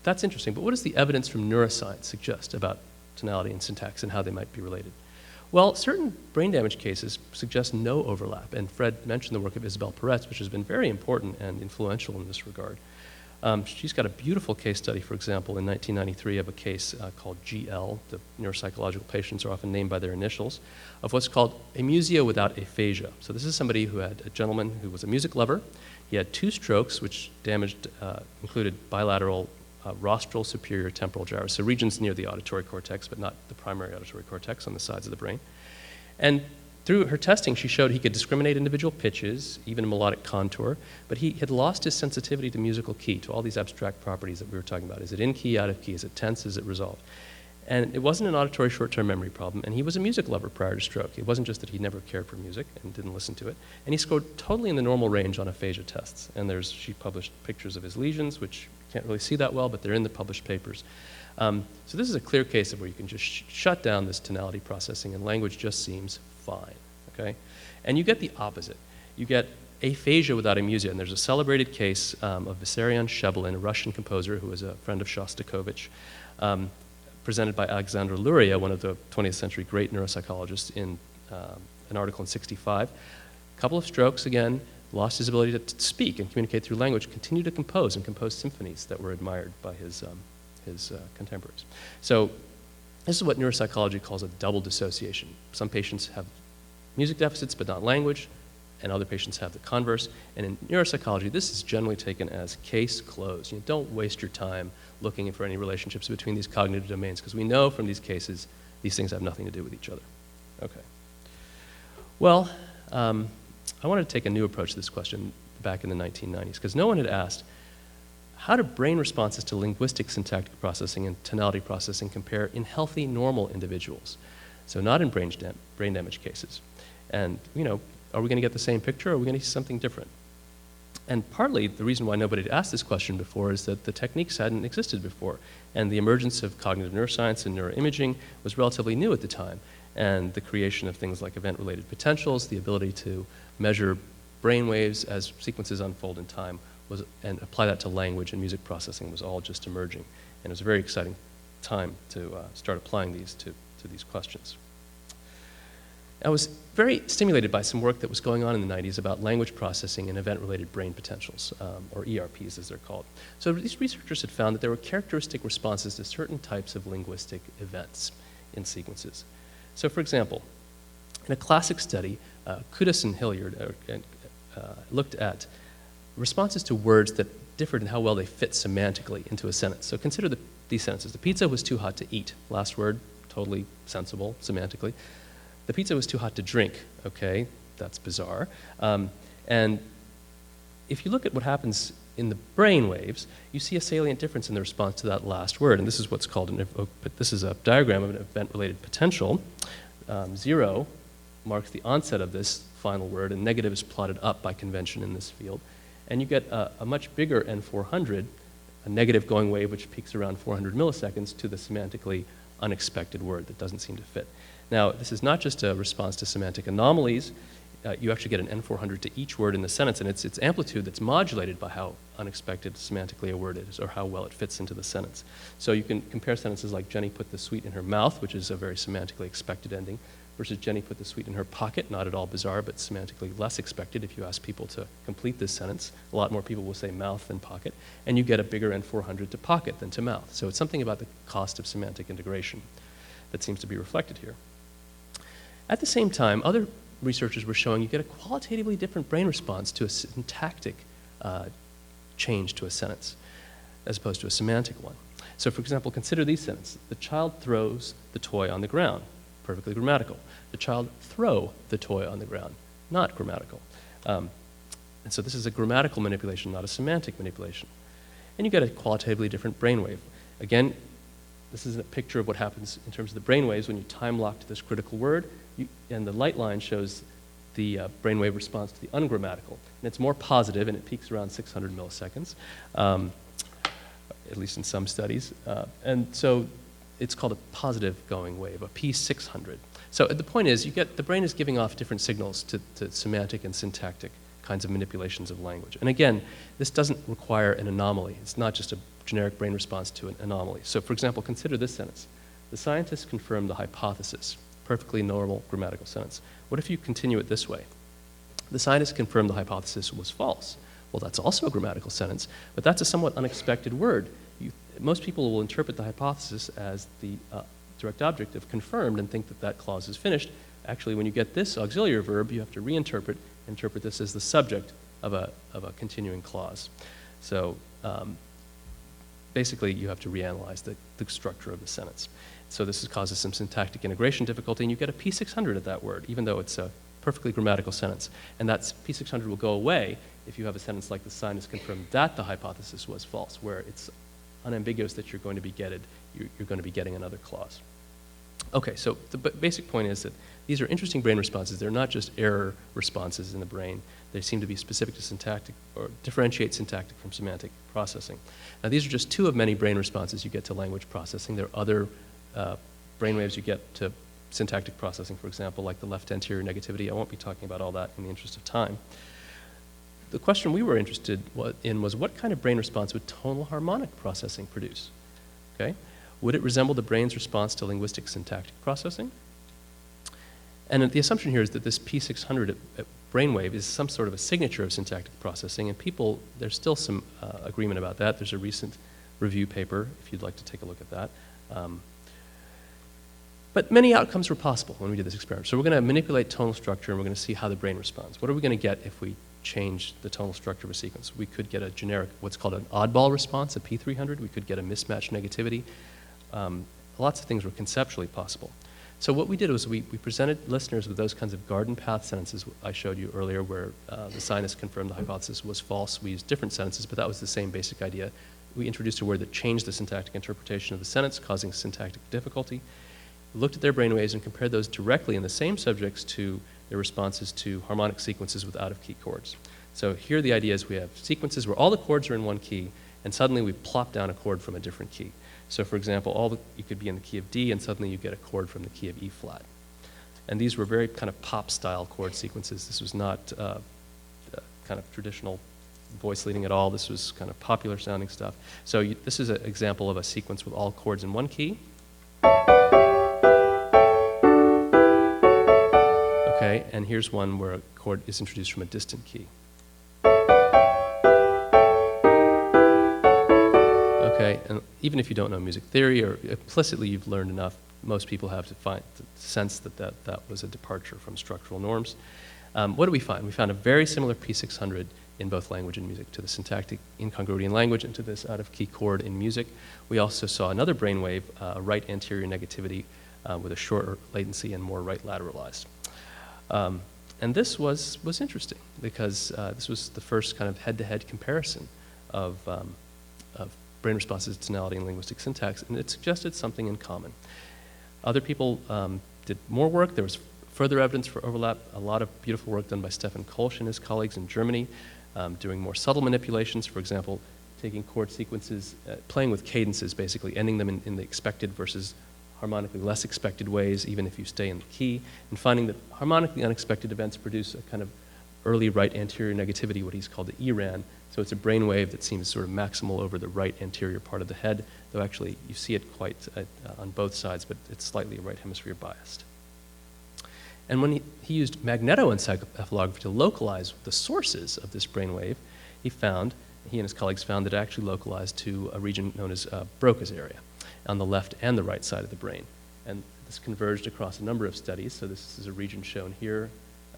that's interesting, but what does the evidence from neuroscience suggest about tonality and syntax and how they might be related? Well, certain brain damage cases suggest no overlap, and Fred mentioned the work of Isabelle Peretz, which has been very important and influential in this regard. She's got a beautiful case study, for example, in 1993 of a case called GL. The neuropsychological patients are often named by their initials, of what's called amusia without aphasia. So this is somebody who had a gentleman who was a music lover. He had 2 strokes, which included bilateral rostral superior temporal gyrus, so regions near the auditory cortex, but not the primary auditory cortex on the sides of the brain. And through her testing, she showed he could discriminate individual pitches, even melodic contour, but he had lost his sensitivity to musical key, to all these abstract properties that we were talking about. Is it in key, out of key? Is it tense? Is it resolved? And it wasn't an auditory short-term memory problem, and he was a music lover prior to stroke. It wasn't just that he never cared for music and didn't listen to it. And he scored totally in the normal range on aphasia tests. And she published pictures of his lesions, which you can't really see that well, but they're in the published papers. So this is a clear case of where you can just shut down this tonality processing and language just seems fine, okay? And you get the opposite. You get aphasia without amusia, and there's a celebrated case of Vissarion Shebelin, a Russian composer who was a friend of Shostakovich, presented by Alexandra Luria, one of the 20th century great neuropsychologists, in an article in '65. A couple of strokes, again, lost his ability to speak and communicate through language, continued to compose and compose symphonies that were admired by his contemporaries. So this is what neuropsychology calls a double dissociation. Some patients have music deficits but not language, and other patients have the converse. And in neuropsychology, this is generally taken as case closed. You don't waste your time looking for any relationships between these cognitive domains, because we know from these cases these things have nothing to do with each other. Okay. Well, I wanted to take a new approach to this question back in the 1990s, because no one had asked, how do brain responses to linguistic syntactic processing and tonality processing compare in healthy, normal individuals? So not in brain damage cases. And, are we going to get the same picture, or are we going to see something different? And partly the reason why nobody had asked this question before is that the techniques hadn't existed before, and the emergence of cognitive neuroscience and neuroimaging was relatively new at the time, and the creation of things like event-related potentials, the ability to measure brain waves as sequences unfold in time, and apply that to language and music processing was all just emerging. And it was a very exciting time to start applying these to these questions. I was very stimulated by some work that was going on in the 90s about language processing and event-related brain potentials, or ERPs as they're called. So these researchers had found that there were characteristic responses to certain types of linguistic events in sequences. So for example, in a classic study, Kudus and Hilliard looked at responses to words that differed in how well they fit semantically into a sentence. So consider these sentences. The pizza was too hot to eat. Last word, totally sensible semantically. The pizza was too hot to drink. Okay, that's bizarre. And if you look at what happens in the brain waves, you see a salient difference in the response to that last word. And this is what's called this is a diagram of an event-related potential. 0 marks the onset of this final word, and negative is plotted up by convention in this field. And you get a much bigger N400, a negative going wave which peaks around 400 milliseconds to the semantically unexpected word that doesn't seem to fit. Now, this is not just a response to semantic anomalies. You actually get an N400 to each word in the sentence, and it's amplitude that's modulated by how unexpected semantically a word is or how well it fits into the sentence. So you can compare sentences like Jenny put the sweet in her mouth, which is a very semantically expected ending, versus Jenny put the sweet in her pocket, not at all bizarre, but semantically less expected. If you ask people to complete this sentence, a lot more people will say mouth than pocket, and you get a bigger N400 to pocket than to mouth. So it's something about the cost of semantic integration that seems to be reflected here. At the same time, other researchers were showing you get a qualitatively different brain response to a syntactic change to a sentence as opposed to a semantic one. So for example, consider these sentences. The child throws the toy on the ground, perfectly grammatical. The child throw the toy on the ground, not grammatical. And so this is a grammatical manipulation, not a semantic manipulation. And you get a qualitatively different brainwave. Again, this is a picture of what happens in terms of the brainwaves when you time lock to this critical word, and the light line shows the brainwave response to the ungrammatical. And it's more positive, and it peaks around 600 milliseconds, at least in some studies. And so it's called a positive going wave, a P600. So the point is, the brain is giving off different signals to semantic and syntactic kinds of manipulations of language. And again, this doesn't require an anomaly. It's not just a generic brain response to an anomaly. So for example, consider this sentence. The scientists confirmed the hypothesis. Perfectly normal grammatical sentence. What if you continue it this way? The scientists confirmed the hypothesis was false. Well, that's also a grammatical sentence, but that's a somewhat unexpected word. Most people will interpret the hypothesis as the direct object of confirmed and think that that clause is finished. Actually, when you get this auxiliary verb, you have to interpret this as the subject of a continuing clause. So basically, you have to reanalyze the structure of the sentence. So this causes some syntactic integration difficulty, and you get a P600 at that word, even though it's a perfectly grammatical sentence. And that P600 will go away if you have a sentence like the scientist confirmed that the hypothesis was false, where it's unambiguous that you're going to be getting another clause. Okay, so the basic point is that these are interesting brain responses. They're not just error responses in the brain. They seem to be specific to syntactic, or differentiate syntactic from semantic processing. Now, these are just two of many brain responses you get to language processing. There are other brain waves you get to syntactic processing, for example, like the left anterior negativity. I won't be talking about all that in the interest of time. The question we were interested in was, what kind of brain response would tonal harmonic processing produce? Okay? Would it resemble the brain's response to linguistic syntactic processing? And the assumption here is that this P600 brainwave is some sort of a signature of syntactic processing, and there's still some agreement about that. There's a recent review paper, if you'd like to take a look at that. But many outcomes were possible when we did this experiment. So we're going to manipulate tonal structure, and we're going to see how the brain responds. What are we going to get if we change the tonal structure of a sequence? We could get a generic, what's called an oddball response, a P300. We could get a mismatch negativity. Lots of things were conceptually possible. So what we did was we presented listeners with those kinds of garden path sentences I showed you earlier, where the scientist confirmed the hypothesis was false. We used different sentences, but that was the same basic idea. We introduced a word that changed the syntactic interpretation of the sentence, causing syntactic difficulty. We looked at their brainwaves and compared those directly in the same subjects to their responses to harmonic sequences with out-of-key chords. So here the idea is we have sequences where all the chords are in one key, and suddenly we plop down a chord from a different key. So for example, you could be in the key of D, and suddenly you get a chord from the key of E flat. And these were very kind of pop-style chord sequences. This was not kind of traditional voice leading at all. This was kind of popular-sounding stuff. So this is an example of a sequence with all chords in one key. Okay, and here's one where a chord is introduced from a distant key. Okay, and even if you don't know music theory, or implicitly you've learned enough, most people have to sense that was a departure from structural norms. What do we find? We found a very similar P600 in both language and music, to the syntactic incongruity in language and to this out-of-key chord in music. We also saw another brainwave, right anterior negativity, with a shorter latency and more right lateralized. And this was interesting because this was the first kind of head-to-head comparison of brain responses to tonality and linguistic syntax, and it suggested something in common. Other people did more work. There was further evidence for overlap, a lot of beautiful work done by Stefan Kolsch and his colleagues in Germany, doing more subtle manipulations, for example, taking chord sequences, playing with cadences, basically ending them in the expected versus harmonically less expected ways, even if you stay in the key, and finding that harmonically unexpected events produce a kind of early right anterior negativity, what he's called the ERAN. So it's a brain wave that seems sort of maximal over the right anterior part of the head, though actually you see it quite on both sides, but it's slightly right hemisphere biased. And when he used magnetoencephalography to localize the sources of this brain wave, he and his colleagues found that it actually localized to a region known as Broca's area, on the left and the right side of the brain. And this converged across a number of studies. So this is a region shown here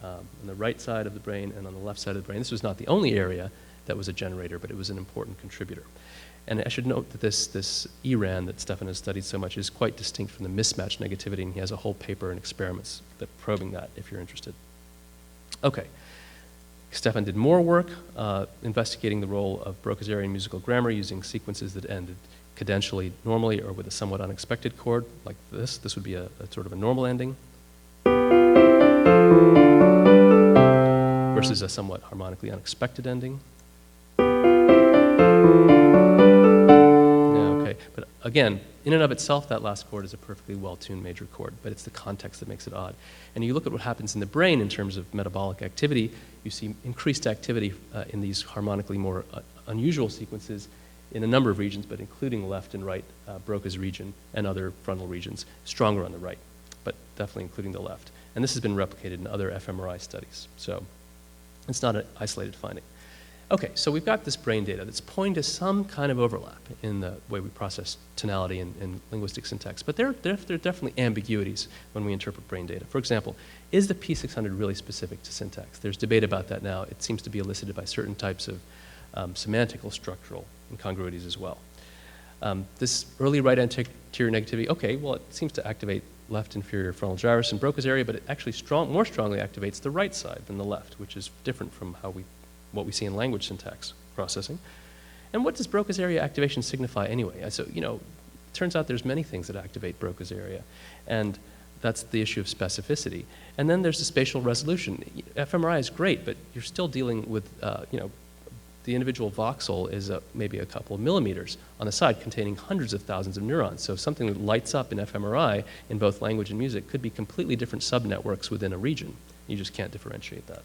on the right side of the brain and on the left side of the brain. This was not the only area that was a generator, but it was an important contributor. And I should note that this ERAN that Stefan has studied so much is quite distinct from the mismatch negativity, and he has a whole paper and experiments that probing that if you're interested. Okay. Stefan did more work investigating the role of Broca's area in musical grammar using sequences that ended cadentially normally or with a somewhat unexpected chord like this. This would be a sort of a normal ending versus a somewhat harmonically unexpected ending. Yeah, okay. But again, in and of itself, that last chord is a perfectly well-tuned major chord, but it's the context that makes it odd. And you look at what happens in the brain in terms of metabolic activity, you see increased activity in these harmonically more unusual sequences in a number of regions, but including left and right Broca's region and other frontal regions, stronger on the right, but definitely including the left. And this has been replicated in other fMRI studies. So it's not an isolated finding. Okay, so we've got this brain data that's pointing to some kind of overlap in the way we process tonality and linguistic syntax, but there are definitely ambiguities when we interpret brain data. For example, is the P600 really specific to syntax? There's debate about that now. It seems to be elicited by certain types of semantical structural incongruities as well. This early right anterior negativity, okay, well, it seems to activate left inferior frontal gyrus in Broca's area, but it actually more strongly activates the right side than the left, which is different from what we see in language syntax processing. And what does Broca's area activation signify anyway? So, it turns out there's many things that activate Broca's area, and that's the issue of specificity. And then there's the spatial resolution. fMRI is great, but you're still dealing with, the individual voxel is maybe a couple of millimeters on the side containing hundreds of thousands of neurons. So something that lights up in fMRI in both language and music could be completely different subnetworks within a region. You just can't differentiate that.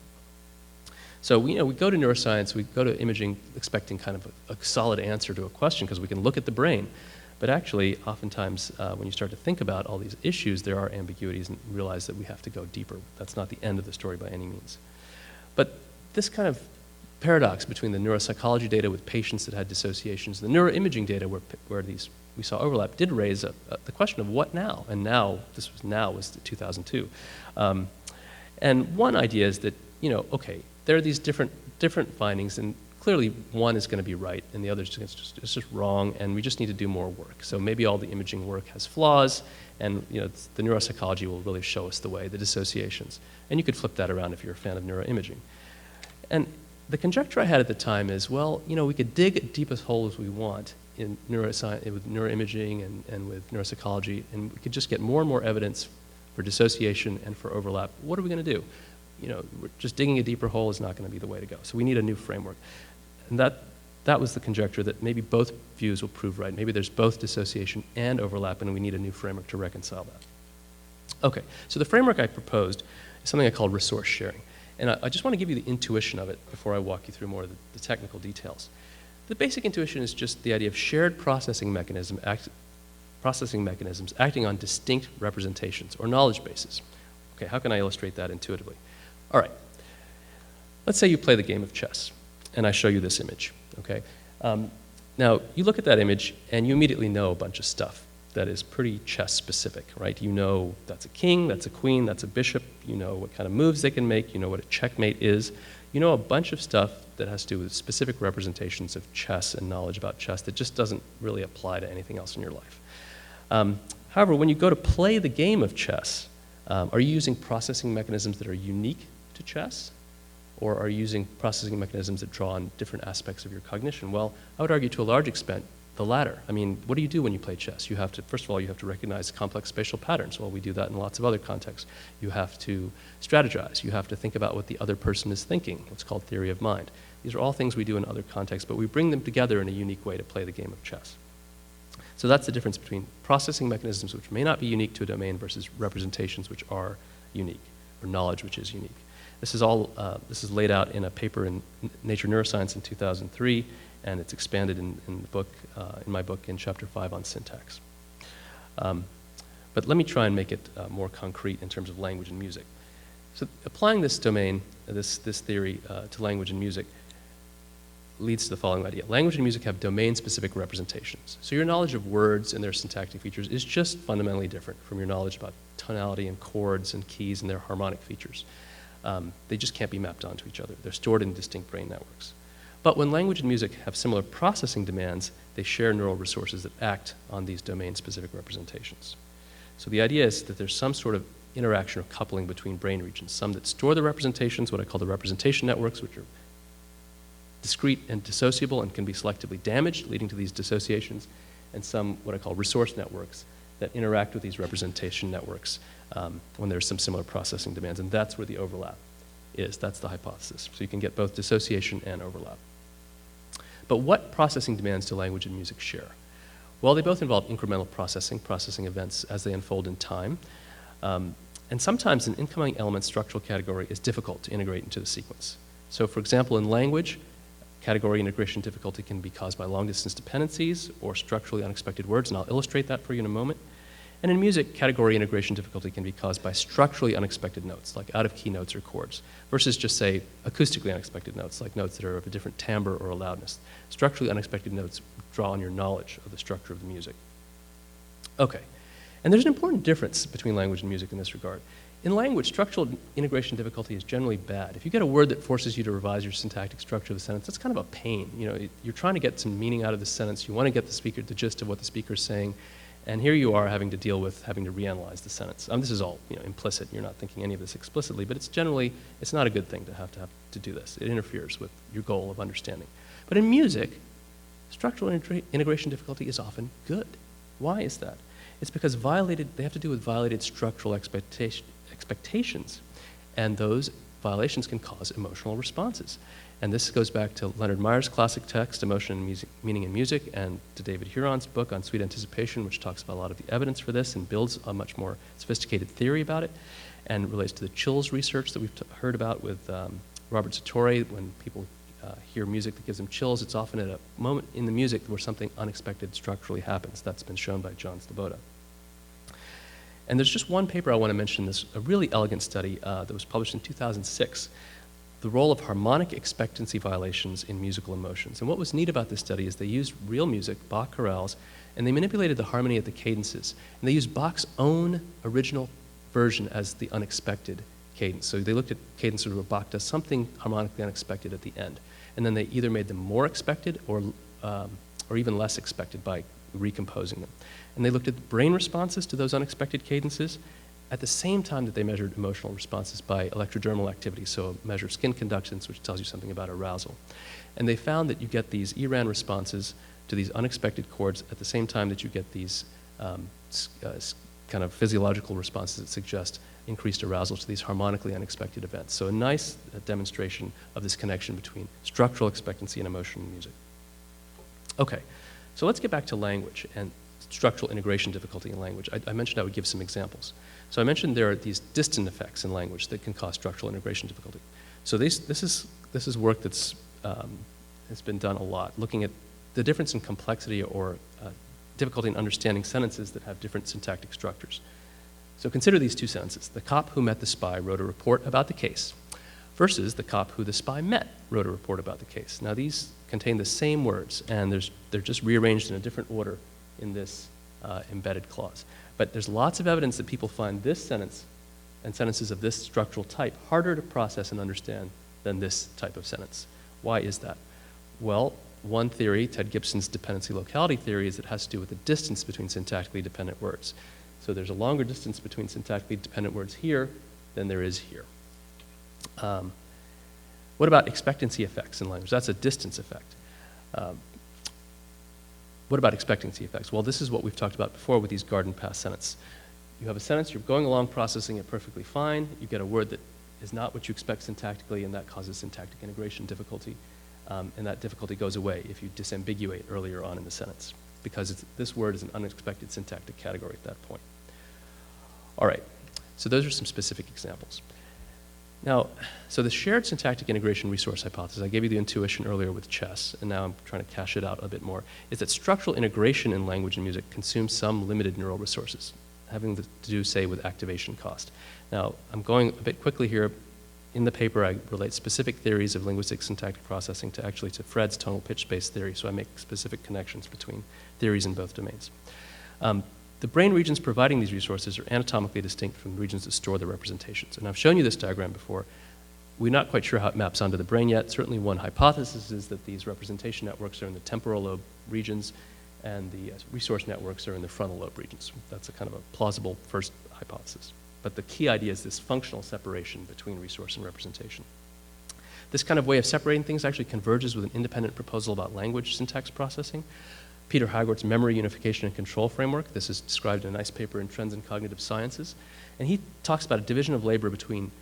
So we go to neuroscience, we go to imaging expecting kind of a solid answer to a question because we can look at the brain. But actually, oftentimes, when you start to think about all these issues, there are ambiguities and realize that we have to go deeper. That's not the end of the story by any means. But this kind of paradox between the neuropsychology data with patients that had dissociations, the neuroimaging data where we saw overlap did raise the question of what now? And this was 2002. And one idea is that, okay, there are these different findings, and clearly one is going to be right, and the other is just wrong, and we just need to do more work. So maybe all the imaging work has flaws, and the neuropsychology will really show us the way, the dissociations. And you could flip that around if you're a fan of neuroimaging. And the conjecture I had at the time is, well, we could dig as deep a hole as we want in neuroscience, with neuroimaging and with neuropsychology, and we could just get more and more evidence for dissociation and for overlap. What are we going to do? Just digging a deeper hole is not going to be the way to go. So we need a new framework. And that was the conjecture that maybe both views will prove right. Maybe there's both dissociation and overlap, and we need a new framework to reconcile that. Okay, so the framework I proposed is something I call resource sharing. And I just want to give you the intuition of it before I walk you through more of the technical details. The basic intuition is just the idea of shared processing mechanisms acting on distinct representations or knowledge bases. Okay, how can I illustrate that intuitively? All right, let's say you play the game of chess, and I show you this image, okay? Now, you look at that image, and you immediately know a bunch of stuff that is pretty chess-specific, right? You know that's a king, that's a queen, that's a bishop, you know what kind of moves they can make, you know what a checkmate is. You know a bunch of stuff that has to do with specific representations of chess and knowledge about chess that just doesn't really apply to anything else in your life. However, when you go to play the game of chess, are you using processing mechanisms that are unique to chess? Or are you using processing mechanisms that draw on different aspects of your cognition? Well, I would argue to a large extent the latter. I mean, what do you do when you play chess? You have to, first of all, you have to recognize complex spatial patterns. Well, we do that in lots of other contexts. You have to strategize. You have to think about what the other person is thinking, what's called theory of mind. These are all things we do in other contexts, but we bring them together in a unique way to play the game of chess. So that's the difference between processing mechanisms which may not be unique to a domain versus representations which are unique, or knowledge which is unique. This is laid out in a paper in Nature Neuroscience in 2003, and it's expanded in my book in chapter 5 on syntax. But let me try and make it more concrete in terms of language and music. So applying this domain, this theory to language and music leads to the following idea. Language and music have domain-specific representations. So your knowledge of words and their syntactic features is just fundamentally different from your knowledge about tonality and chords and keys and their harmonic features. They just can't be mapped onto each other. They're stored in distinct brain networks. But when language and music have similar processing demands, they share neural resources that act on these domain-specific representations. So the idea is that there's some sort of interaction or coupling between brain regions, some that store the representations, what I call the representation networks, which are discrete and dissociable and can be selectively damaged, leading to these dissociations, and some what I call resource networks that interact with these representation networks when there's some similar processing demands, and that's where the overlap is. That's the hypothesis. So you can get both dissociation and overlap. But what processing demands do language and music share? Well, they both involve incremental processing events as they unfold in time. And sometimes an incoming element structural category is difficult to integrate into the sequence. So for example, in language, category integration difficulty can be caused by long-distance dependencies or structurally unexpected words, and I'll illustrate that for you in a moment. And in music, category integration difficulty can be caused by structurally unexpected notes, like out-of-key notes or chords, versus just, say, acoustically unexpected notes, like notes that are of a different timbre or a loudness. Structurally unexpected notes draw on your knowledge of the structure of the music. Okay, and there's an important difference between language and music in this regard. in language, structural integration difficulty is generally bad. If you get a word that forces you to revise your syntactic structure of the sentence, that's kind of a pain. You know, you're trying to get some meaning out of the sentence. You want to get the gist of what the speaker is saying, and here you are having to deal with having to reanalyze the sentence. This is all, you know, implicit. You're not thinking any of this explicitly, but it's not a good thing to have to do this. It interferes with your goal of understanding. But in music, structural integration difficulty is often good. Why is that? It's because they have to do with violated structural expectations, and those violations can cause emotional responses. And this goes back to Leonard Meyer's classic text, Emotion and Meaning in Music, and to David Huron's book on Sweet Anticipation, which talks about a lot of the evidence for this and builds a much more sophisticated theory about it, and relates to the chills research that we've heard about with Robert Satori. When people hear music that gives them chills, it's often at a moment in the music where something unexpected structurally happens. That's been shown by John Sloboda. And there's just one paper I want to mention, a really elegant study that was published in 2006, the role of harmonic expectancy violations in musical emotions. And what was neat about this study is they used real music, Bach chorales, and they manipulated the harmony of the cadences. And they used Bach's own original version as the unexpected cadence. So they looked at cadences where Bach does something harmonically unexpected at the end. And then they either made them more expected or even less expected by recomposing them. And they looked at the brain responses to those unexpected cadences at the same time that they measured emotional responses by electrodermal activity, so a measure of skin conductance, which tells you something about arousal. And they found that you get these ERAN responses to these unexpected chords at the same time that you get these kind of physiological responses that suggest increased arousal to these harmonically unexpected events. So a nice demonstration of this connection between structural expectancy and emotion in music. Okay, so let's get back to language and structural integration difficulty in language. I mentioned I would give some examples. So I mentioned there are these distant effects in language that can cause structural integration difficulty. So this is work that's has been done a lot, looking at the difference in complexity or difficulty in understanding sentences that have different syntactic structures. So consider these two sentences. The cop who met the spy wrote a report about the case versus the cop who the spy met wrote a report about the case. Now these contain the same words, and they're just rearranged in a different order in this embedded clause. But there's lots of evidence that people find this sentence and sentences of this structural type harder to process and understand than this type of sentence. Why is that? Well, one theory, Ted Gibson's dependency locality theory, is it has to do with the distance between syntactically dependent words. So there's a longer distance between syntactically dependent words here than there is here. What about expectancy effects in language? That's a distance effect. What about expectancy effects? Well, this is what we've talked about before with these garden path sentences. You have a sentence, you're going along processing it perfectly fine, you get a word that is not what you expect syntactically, and that causes syntactic integration difficulty, and that difficulty goes away if you disambiguate earlier on in the sentence, because this word is an unexpected syntactic category at that point. All right, so those are some specific examples. Now, so the shared syntactic integration resource hypothesis, I gave you the intuition earlier with chess, and now I'm trying to cash it out a bit more, is that structural integration in language and music consumes some limited neural resources, having to do, say, with activation cost. Now, I'm going a bit quickly here. In the paper, I relate specific theories of linguistic syntactic processing to Fred's tonal pitch space theory, so I make specific connections between theories in both domains. The brain regions providing these resources are anatomically distinct from the regions that store the representations. And I've shown you this diagram before. We're not quite sure how it maps onto the brain yet. Certainly one hypothesis is that these representation networks are in the temporal lobe regions and the resource networks are in the frontal lobe regions. That's a kind of a plausible first hypothesis. But the key idea is this functional separation between resource and representation. This kind of way of separating things actually converges with an independent proposal about language syntax processing. Peter Hagort's memory unification and control framework. This is described in a nice paper in Trends in Cognitive Sciences. And he talks about a division of labor between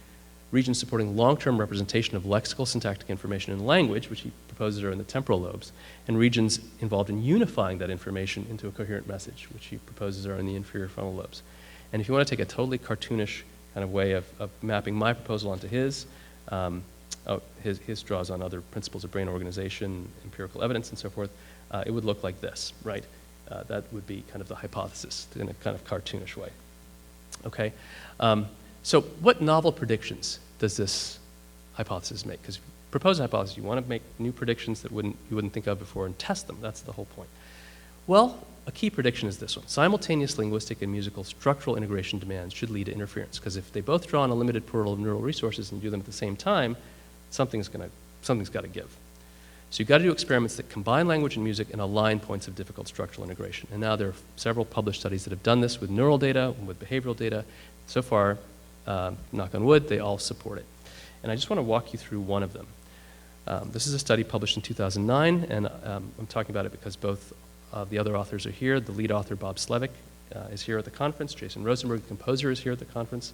regions supporting long-term representation of lexical syntactic information in language, which he proposes are in the temporal lobes, and regions involved in unifying that information into a coherent message, which he proposes are in the inferior frontal lobes. And if you want to take a totally cartoonish kind of way of mapping my proposal onto his draws on other principles of brain organization, empirical evidence, and so forth, it would look like this, right? That would be kind of the hypothesis in a kind of cartoonish way. Okay? So what novel predictions does this hypothesis make? Because propose a hypothesis, you want to make new predictions that you wouldn't think of before and test them. That's the whole point. Well, a key prediction is this one. Simultaneous linguistic and musical structural integration demands should lead to interference, because if they both draw on a limited pool of neural resources and do them at the same time, something's got to give. So you've got to do experiments that combine language and music and align points of difficult structural integration. And now there are several published studies that have done this with neural data and with behavioral data. So far, knock on wood, they all support it. And I just want to walk you through one of them. This is a study published in 2009, and I'm talking about it because both the other authors are here. The lead author, Bob Slevik, is here at the conference. Jason Rosenberg, the composer, is here at the conference.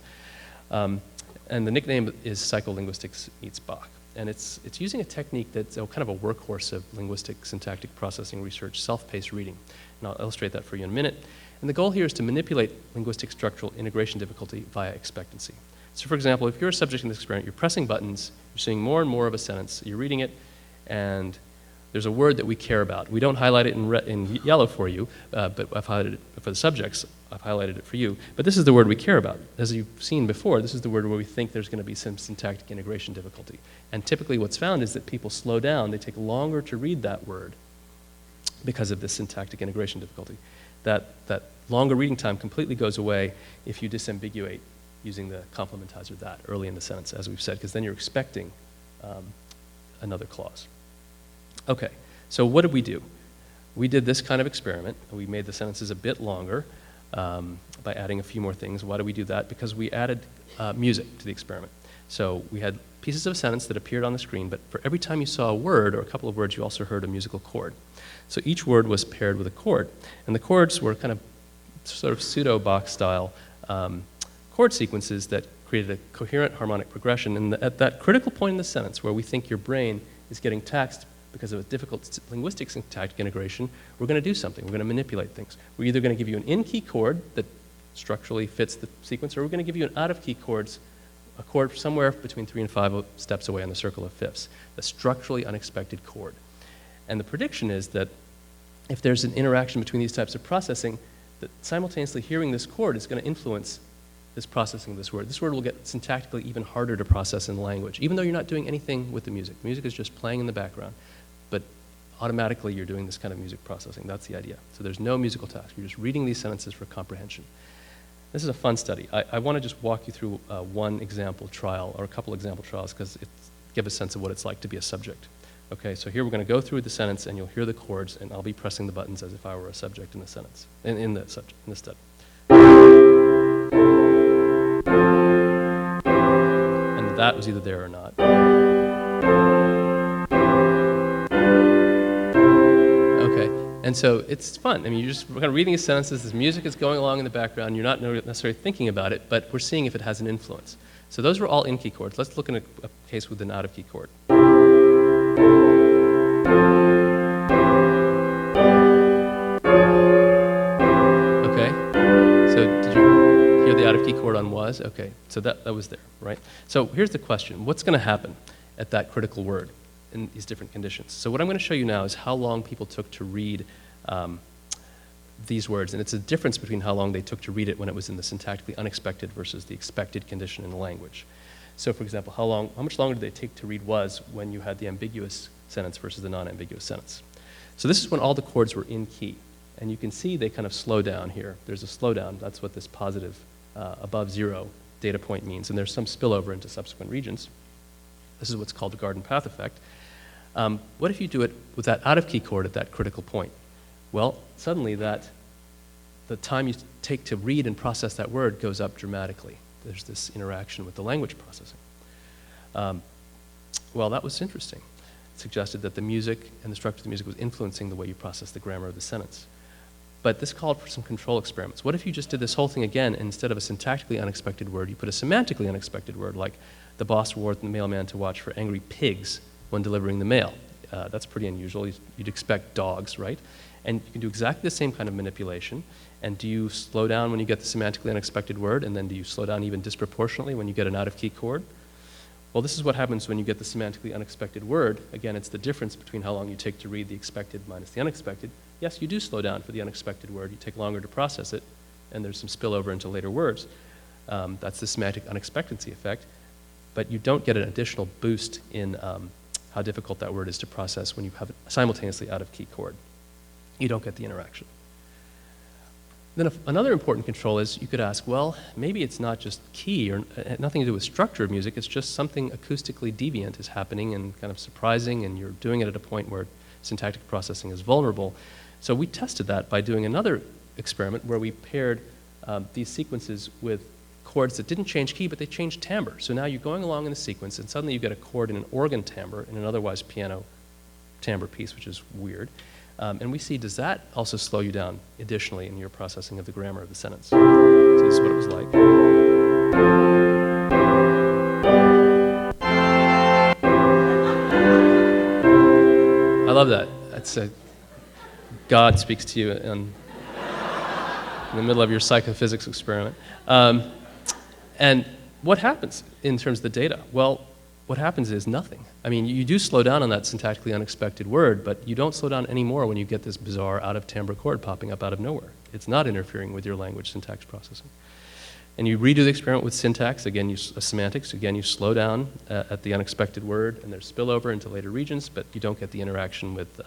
And the nickname is Psycholinguistics Meets Bach. And it's using a technique that's kind of a workhorse of linguistic syntactic processing research, self-paced reading. And I'll illustrate that for you in a minute. And the goal here is to manipulate linguistic structural integration difficulty via expectancy. So for example, if you're a subject in this experiment, you're pressing buttons, you're seeing more and more of a sentence, you're reading it, and there's a word that we care about. We don't highlight it in yellow for you, but I've highlighted it for the subjects. I've highlighted it for you. But this is the word we care about. As you've seen before, this is the word where we think there's going to be some syntactic integration difficulty. And typically what's found is that people slow down. They take longer to read that word because of this syntactic integration difficulty. That longer reading time completely goes away if you disambiguate using the complementizer that early in the sentence, as we've said, because then you're expecting another clause. Okay, so what did we do? We did this kind of experiment. We made the sentences a bit longer by adding a few more things. Why did we do that? Because we added music to the experiment. So we had pieces of a sentence that appeared on the screen, but for every time you saw a word or a couple of words, you also heard a musical chord. So each word was paired with a chord, and the chords were kind of sort of pseudo-Bach style chord sequences that created a coherent harmonic progression. And at that critical point in the sentence where we think your brain is getting taxed because of a difficult linguistic syntactic integration, we're going to do something. We're going to manipulate things. We're either going to give you an in-key chord that structurally fits the sequence, or we're going to give you an out-of-key chord, a chord somewhere between 3 and 5 steps away on the circle of fifths, a structurally unexpected chord. And the prediction is that if there's an interaction between these types of processing, that simultaneously hearing this chord is going to influence this processing of this word. This word will get syntactically even harder to process in the language, even though you're not doing anything with the music. Music is just playing in the background, but automatically you're doing this kind of music processing. That's the idea. So there's no musical task. You're just reading these sentences for comprehension. This is a fun study. I want to just walk you through one example trial, or a couple example trials, because it gives a sense of what it's like to be a subject. Okay, so here we're going to go through the sentence, and you'll hear the chords, and I'll be pressing the buttons as if I were a subject in the sentence, in the study. And that was either there or not. And so it's fun. I mean, you're just kind of reading the sentences, this music is going along in the background, you're not necessarily thinking about it, but we're seeing if it has an influence. So those were all in-key chords. Let's look at a case with an out-of-key chord. Okay, so did you hear the out-of-key chord on was? Okay, so that was there, right? So here's the question. What's going to happen at that critical word in these different conditions? So what I'm going to show you now is how long people took to read these words, and it's a difference between how long they took to read it when it was in the syntactically unexpected versus the expected condition in the language. So for example, how much longer did they take to read was when you had the ambiguous sentence versus the non-ambiguous sentence? So this is when all the chords were in key, and you can see they kind of slow down here. There's a slowdown. That's what this positive above 0 data point means, and there's some spillover into subsequent regions. This is what's called the garden path effect. What if you do it with that out-of-key chord at that critical point? Well, suddenly the time you take to read and process that word goes up dramatically. There's this interaction with the language processing. Well, that was interesting. It suggested that the music and the structure of the music was influencing the way you process the grammar of the sentence. But this called for some control experiments. What if you just did this whole thing again, and instead of a syntactically unexpected word, you put a semantically unexpected word, like the boss warned the mailman to watch for angry pigs when delivering the mail. That's pretty unusual. You'd expect dogs, right? And you can do exactly the same kind of manipulation. And do you slow down when you get the semantically unexpected word, and then do you slow down even disproportionately when you get an out-of-key chord? Well, this is what happens when you get the semantically unexpected word. Again, it's the difference between how long you take to read the expected minus the unexpected. Yes, you do slow down for the unexpected word. You take longer to process it, and there's some spillover into later words. That's the semantic unexpectancy effect. But you don't get an additional boost in how difficult that word is to process when you have a simultaneously out-of-key chord. you don't get the interaction. Then another important control is you could ask, well, maybe it's not just key or nothing to do with structure of music, it's just something acoustically deviant is happening and kind of surprising, and you're doing it at a point where syntactic processing is vulnerable. So we tested that by doing another experiment where we paired these sequences with chords that didn't change key, but they changed timbre. So now you're going along in the sequence, and suddenly you get a chord in an organ timbre in an otherwise piano timbre piece, which is weird. And we see, does that also slow you down additionally in your processing of the grammar of the sentence? So this is what it was like. I love that. That's God speaks to you in the middle of your psychophysics experiment. And what happens in terms of the data? Well, what happens is nothing. I mean, you do slow down on that syntactically unexpected word, but you don't slow down anymore when you get this bizarre out-of-timbre chord popping up out of nowhere. It's not interfering with your language syntax processing. And you redo the experiment with syntax, again, semantics, again, you slow down at the unexpected word, and there's spillover into later regions, but you don't get the interaction with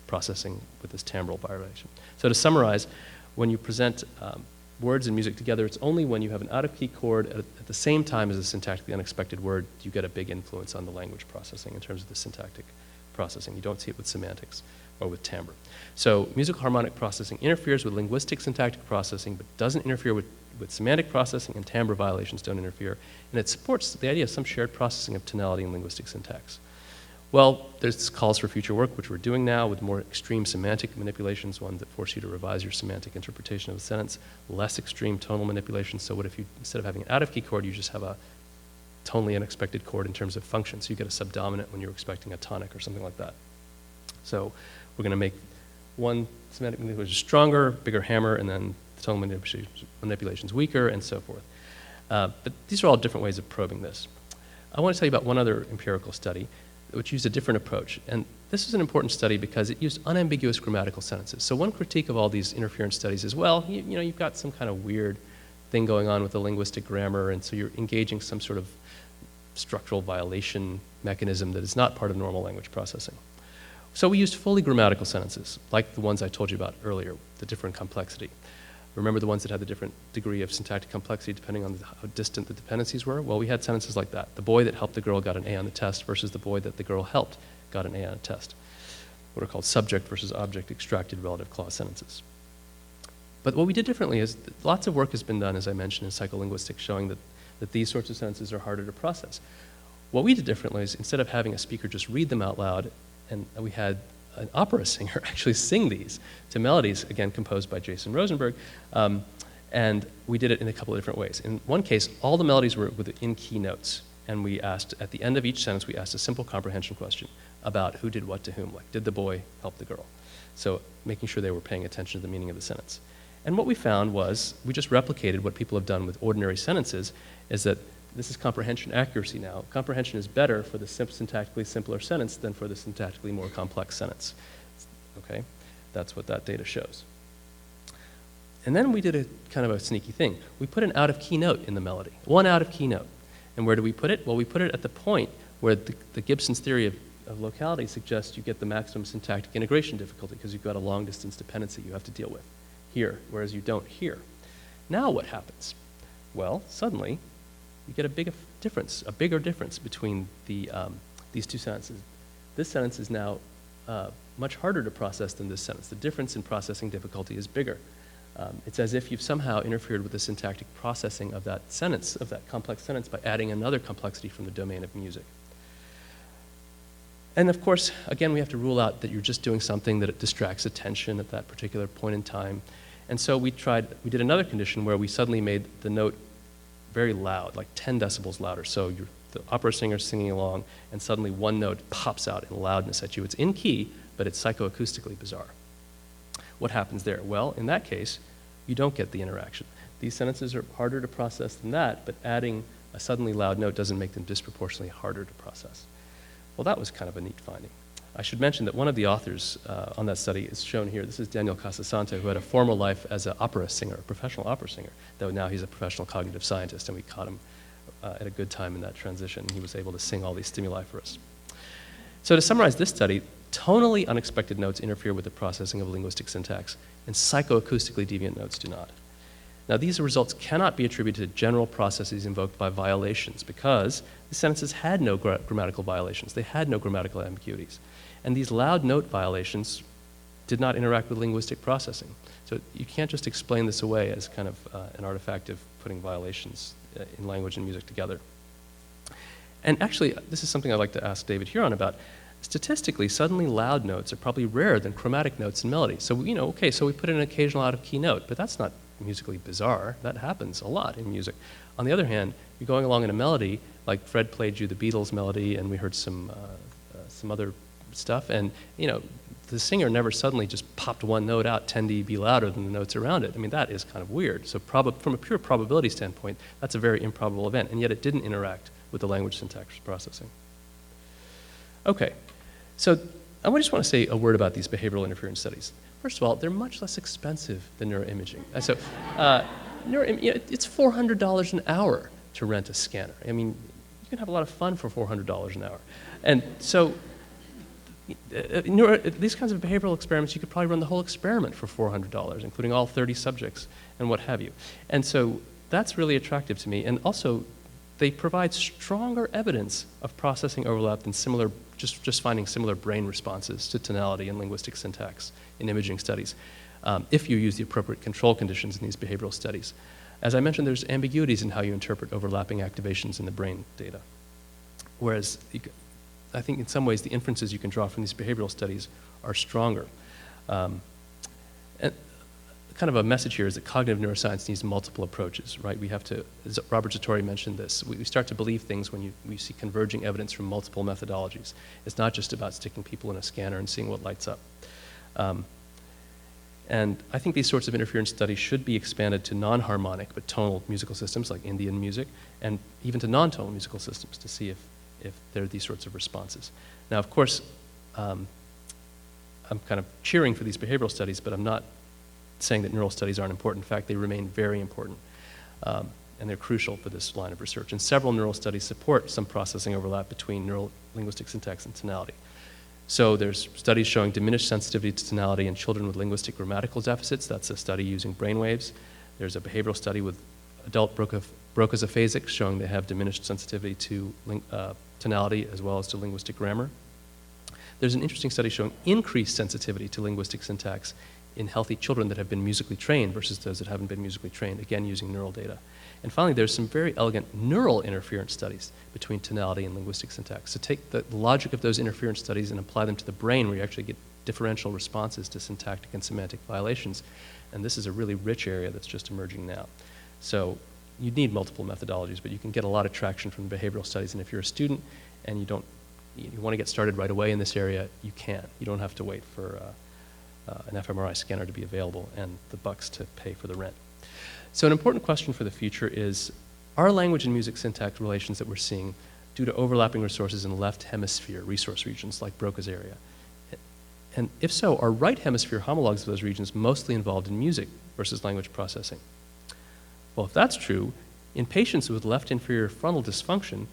processing with this timbral violation. So to summarize, when you present words and music together, it's only when you have an out-of-key chord at the same time as a syntactically unexpected word you get a big influence on the language processing in terms of the syntactic processing. You don't see it with semantics or with timbre. So musical harmonic processing interferes with linguistic syntactic processing, but doesn't interfere with semantic processing, and timbre violations don't interfere. And it supports the idea of some shared processing of tonality and linguistic syntax. Well, there's calls for future work, which we're doing now with more extreme semantic manipulations, ones that force you to revise your semantic interpretation of a sentence, less extreme tonal manipulations. So what if you, instead of having an out-of-key chord, you just have a tonally unexpected chord in terms of function. So you get a subdominant when you're expecting a tonic or something like that. So we're going to make one semantic manipulation stronger, bigger hammer, and then the tonal manipulations weaker, and so forth. But these are all different ways of probing this. I want to tell you about one other empirical study which used a different approach. And this is an important study because it used unambiguous grammatical sentences. So one critique of all these interference studies is, well, you know, you've got some kind of weird thing going on with the linguistic grammar, and so you're engaging some sort of structural violation mechanism that is not part of normal language processing. So we used fully grammatical sentences, like the ones I told you about earlier, the different complexity. Remember the ones that had the different degree of syntactic complexity depending on how distant the dependencies were? Well, we had sentences like that. The boy that helped the girl got an A on the test versus the boy that the girl helped got an A on a test. What are called subject versus object extracted relative clause sentences. But what we did differently is lots of work has been done, as I mentioned, in psycholinguistics showing that these sorts of sentences are harder to process. What we did differently is instead of having a speaker just read them out loud, and we had an opera singer actually sing these to melodies, again, composed by Jason Rosenberg, and we did it in a couple of different ways. In one case, all the melodies were with in-key notes, and we asked, at the end of each sentence, we asked a simple comprehension question about who did what to whom, like, did the boy help the girl? So making sure they were paying attention to the meaning of the sentence. And what we found was, we just replicated what people have done with ordinary sentences, is that this is comprehension accuracy now. Comprehension is better for the syntactically simpler sentence than for the syntactically more complex sentence. Okay? That's what that data shows. And then we did a kind of a sneaky thing. We put an out-of-key note in the melody, one out-of-key note. And where do we put it? Well, we put it at the point where the Gibson's theory of locality suggests you get the maximum syntactic integration difficulty because you've got a long-distance dependency you have to deal with here, whereas you don't here. Now what happens? Well, suddenly, you get a bigger difference between these two sentences. This sentence is now much harder to process than this sentence. The difference in processing difficulty is bigger. It's as if you've somehow interfered with the syntactic processing of that sentence, of that complex sentence, by adding another complexity from the domain of music. And of course, again, we have to rule out that you're just doing something that it distracts attention at that particular point in time. And so we did another condition where we suddenly made the note very loud, like 10 decibels louder. So the opera singer's singing along, and suddenly one note pops out in loudness at you. It's in key, but it's psychoacoustically bizarre. What happens there? Well, in that case, you don't get the interaction. These sentences are harder to process than that, but adding a suddenly loud note doesn't make them disproportionately harder to process. Well, that was kind of a neat finding. I should mention that one of the authors on that study is shown here. This is Daniel Casasante, who had a former life as an opera singer, a professional opera singer, though now he's a professional cognitive scientist, and we caught him at a good time in that transition. He was able to sing all these stimuli for us. So to summarize this study, tonally unexpected notes interfere with the processing of linguistic syntax, and psychoacoustically deviant notes do not. Now, these results cannot be attributed to general processes invoked by violations because the sentences had no grammatical violations. They had no grammatical ambiguities. And these loud note violations did not interact with linguistic processing. So you can't just explain this away as kind of an artifact of putting violations in language and music together. And actually, this is something I'd like to ask David Huron about. Statistically, suddenly loud notes are probably rarer than chromatic notes in melody. So, okay, so we put in an occasional out-of-key note, but that's not musically bizarre. That happens a lot in music. On the other hand, you're going along in a melody, like Fred played you the Beatles melody, and we heard some other stuff, and the singer never suddenly just popped one note out 10 dB louder than the notes around it. I mean, that is kind of weird. So from a pure probability standpoint, that's a very improbable event, and yet it didn't interact with the language syntax processing. Okay, so I just want to say a word about these behavioral interference studies. First of all, they're much less expensive than neuroimaging. So it's $400 an hour to rent a scanner. I mean, you can have a lot of fun for $400 an hour. And so these kinds of behavioral experiments, you could probably run the whole experiment for $400, including all 30 subjects and what have you. And so that's really attractive to me. And also, they provide stronger evidence of processing overlap than just finding similar brain responses to tonality and linguistic syntax in imaging studies, if you use the appropriate control conditions in these behavioral studies. As I mentioned, there's ambiguities in how you interpret overlapping activations in the brain data. Whereas I think in some ways the inferences you can draw from these behavioral studies are stronger. And kind of a message here is that cognitive neuroscience needs multiple approaches, right? We have to, as Robert Zatorri mentioned this, we start to believe things when we see converging evidence from multiple methodologies. It's not just about sticking people in a scanner and seeing what lights up. And I think these sorts of interference studies should be expanded to non-harmonic but tonal musical systems like Indian music, and even to non-tonal musical systems to see if there are these sorts of responses. Now, of course, I'm kind of cheering for these behavioral studies, but I'm not saying that neural studies aren't important. In fact, they remain very important, and they're crucial for this line of research. And several neural studies support some processing overlap between neural linguistic syntax and tonality. So there's studies showing diminished sensitivity to tonality in children with linguistic grammatical deficits. That's a study using brainwaves. There's a behavioral study with adult Broca's aphasics showing they have diminished sensitivity to tonality as well as to linguistic grammar. There's an interesting study showing increased sensitivity to linguistic syntax in healthy children that have been musically trained versus those that haven't been musically trained, again using neural data. And finally, there's some very elegant neural interference studies between tonality and linguistic syntax. So take the logic of those interference studies and apply them to the brain where you actually get differential responses to syntactic and semantic violations. And this is a really rich area that's just emerging now. So you need multiple methodologies, but you can get a lot of traction from the behavioral studies. And if you're a student and you want to get started right away in this area, you can. You don't have to wait for an fMRI scanner to be available and the bucks to pay for the rent. So an important question for the future is, are language and music syntax relations that we're seeing due to overlapping resources in left hemisphere resource regions like Broca's area? And if so, are right hemisphere homologs of those regions mostly involved in music versus language processing? Well, if that's true, in patients with left inferior frontal dysfunction,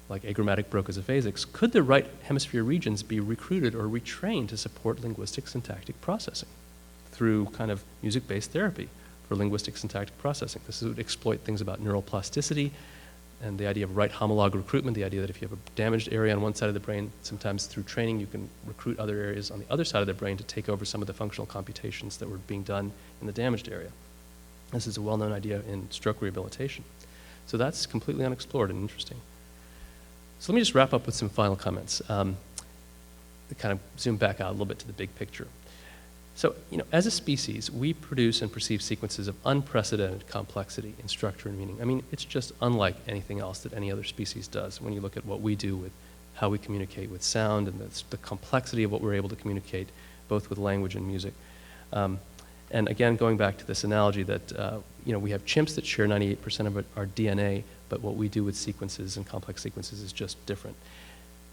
like agrammatic Broca's aphasics, could the right hemisphere regions be recruited or retrained to support linguistic syntactic processing through kind of music-based therapy for linguistic syntactic processing? This would exploit things about neural plasticity and the idea of right homolog recruitment, the idea that if you have a damaged area on one side of the brain, sometimes through training you can recruit other areas on the other side of the brain to take over some of the functional computations that were being done in the damaged area. This is a well-known idea in stroke rehabilitation. So that's completely unexplored and interesting. So let me just wrap up with some final comments to kind of zoom back out a little bit to the big picture. So, as a species, we produce and perceive sequences of unprecedented complexity in structure and meaning. I mean, it's just unlike anything else that any other species does when you look at what we do with how we communicate with sound and the complexity of what we're able to communicate both with language and music. And again, going back to this analogy that, we have chimps that share 98% of our DNA, but what we do with sequences and complex sequences is just different.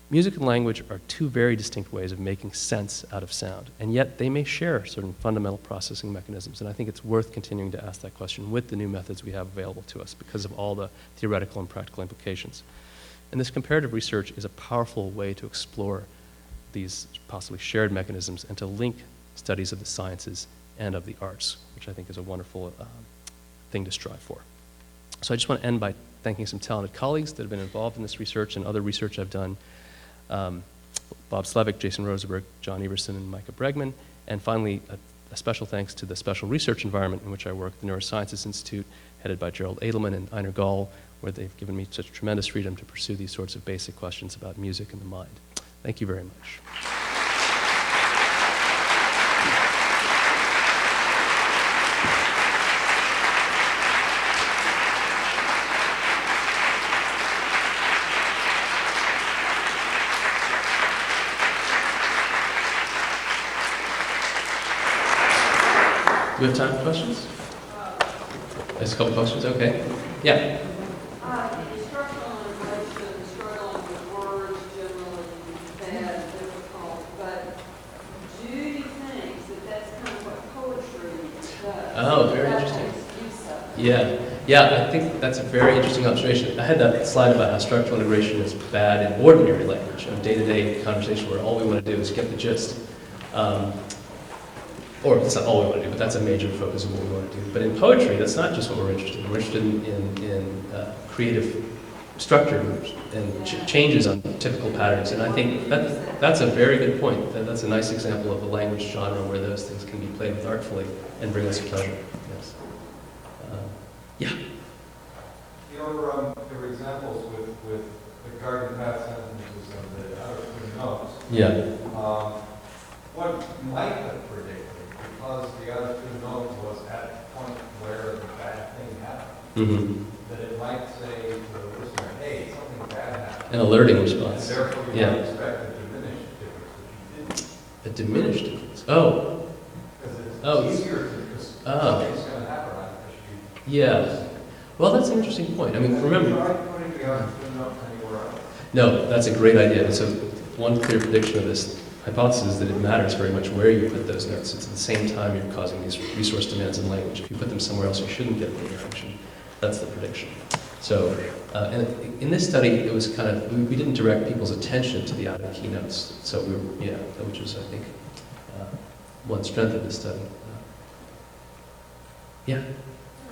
Music and language are two very distinct ways of making sense out of sound, and yet they may share certain fundamental processing mechanisms, and I think it's worth continuing to ask that question with the new methods we have available to us because of all the theoretical and practical implications. And this comparative research is a powerful way to explore these possibly shared mechanisms and to link studies of the sciences and of the arts, which I think is a wonderful thing to strive for. So I just want to end by thanking some talented colleagues that have been involved in this research and other research I've done. Bob Slevik, Jason Rosenberg, John Everson, and Micah Bregman. And finally, a special thanks to the special research environment in which I work, the Neurosciences Institute, headed by Gerald Edelman and Einar Gall, where they've given me such tremendous freedom to pursue these sorts of basic questions about music and the mind. Thank you very much. Do we have time for questions? Just a couple questions, okay. Yeah. Instructional innovation, struggling with words generally bad, difficult, but do you think that that's kind of what poetry does? Oh, very interesting. Yeah, I think that's a very interesting observation. I had that slide about how structural integration is bad in ordinary language, in day-to-day conversation where all we want to do is get the gist. Or it's not all we want to do, but that's a major focus of what we want to do. But in poetry, that's not just what we're interested in. We're interested in creative structure and changes on typical patterns. And I think that's a very good point. That's a nice example of a language genre where those things can be played with artfully and bring us pleasure. Yes. Yeah. Your examples with the garden path sentences and the other two notes. Yeah. One might have predicted, because the other two notes was at the point where the bad thing happened, that it might say to the listener, hey, something bad happened. An alerting response. And therefore you might expect a diminished difference, but you didn't. A diminished difference. Oh. Because it's easier because something's going to happen on it. Yeah. Well, that's an interesting point. I mean, remember. Try putting the other two notes anywhere else. No, that's a great idea. So one clear prediction of this hypothesis is that it matters very much where you put those notes. It's at the same time you're causing these resource demands in language. If you put them somewhere else, you shouldn't get the interaction. That's the prediction. So, and in this study, it was kind of, we didn't direct people's attention to the outer keynotes. So we were, yeah, which was, I think, one strength of this study. Yeah?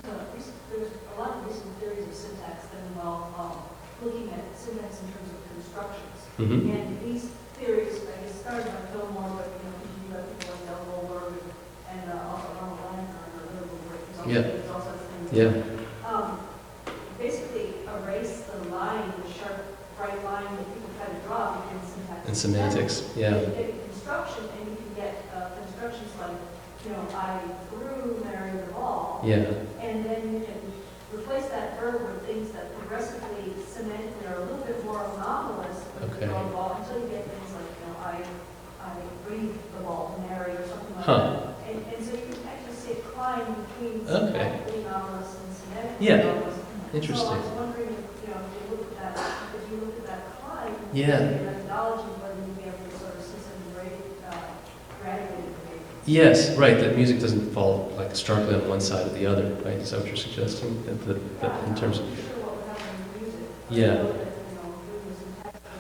There's a lot of recent theories of syntax that involve looking at syntax in terms of constructions. And these theories, I guess, started by Fillmore, but you know, people like Delville Word and also Ronald Landner or Literal Word. There's also things. Yeah. Basically erase the line, the sharp, bright line that people try to draw between syntax And semantics. Yeah. You get construction, and you can get constructions like, I threw Mary the ball. Yeah. And then you can replace that verb with things that progressively, semantically are a little bit more anomalous with the throw ball until you get things like, I breathed the ball to Mary or something like that. And so you can actually see a climb between semantically anomalous and semantically anomalous. Interesting. So I was wondering if you look at that climb, Yeah. your methodology, whether you'd be able to sort of see some graduated behavior. Yes, right, that music doesn't fall like starkly on one side or the other, right? Is that what you're suggesting? That in terms of... Yeah.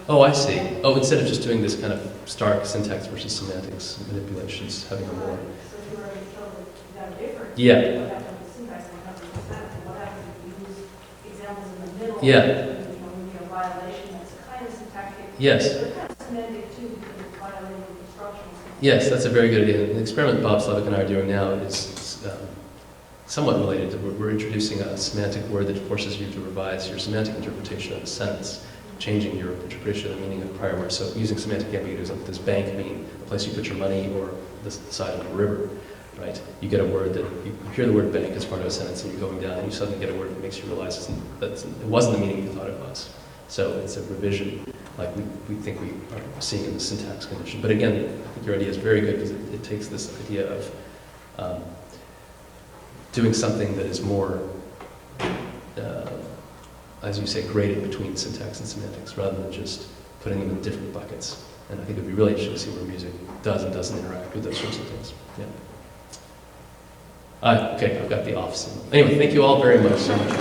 Oh, I see. Oh, instead of just doing this kind of stark syntax versus semantics manipulations, having a more... Yeah. Yeah. Yes. Yes, that's a very good idea. The experiment Bob Slevik and I are doing now is somewhat related to, we're introducing a semantic word that forces you to revise your semantic interpretation of a sentence, changing your interpretation of the meaning of the prior word. So using semantic ambiguity, like does bank mean the place you put your money or the side of the river, right? You get a word that, you hear the word bank as part of a sentence and you're going down and you suddenly get a word that makes you realize it wasn't the meaning you thought it was. So it's a revision, like we think we are seeing in the syntax condition. But again, I think your idea is very good because it takes this idea of doing something that is more, as you say, graded between syntax and semantics, rather than just putting them in different buckets. And I think it would be really interesting to see where music does and doesn't interact with those sorts of things. Yeah. Okay, I've got the office. Anyway, thank you all very much so much.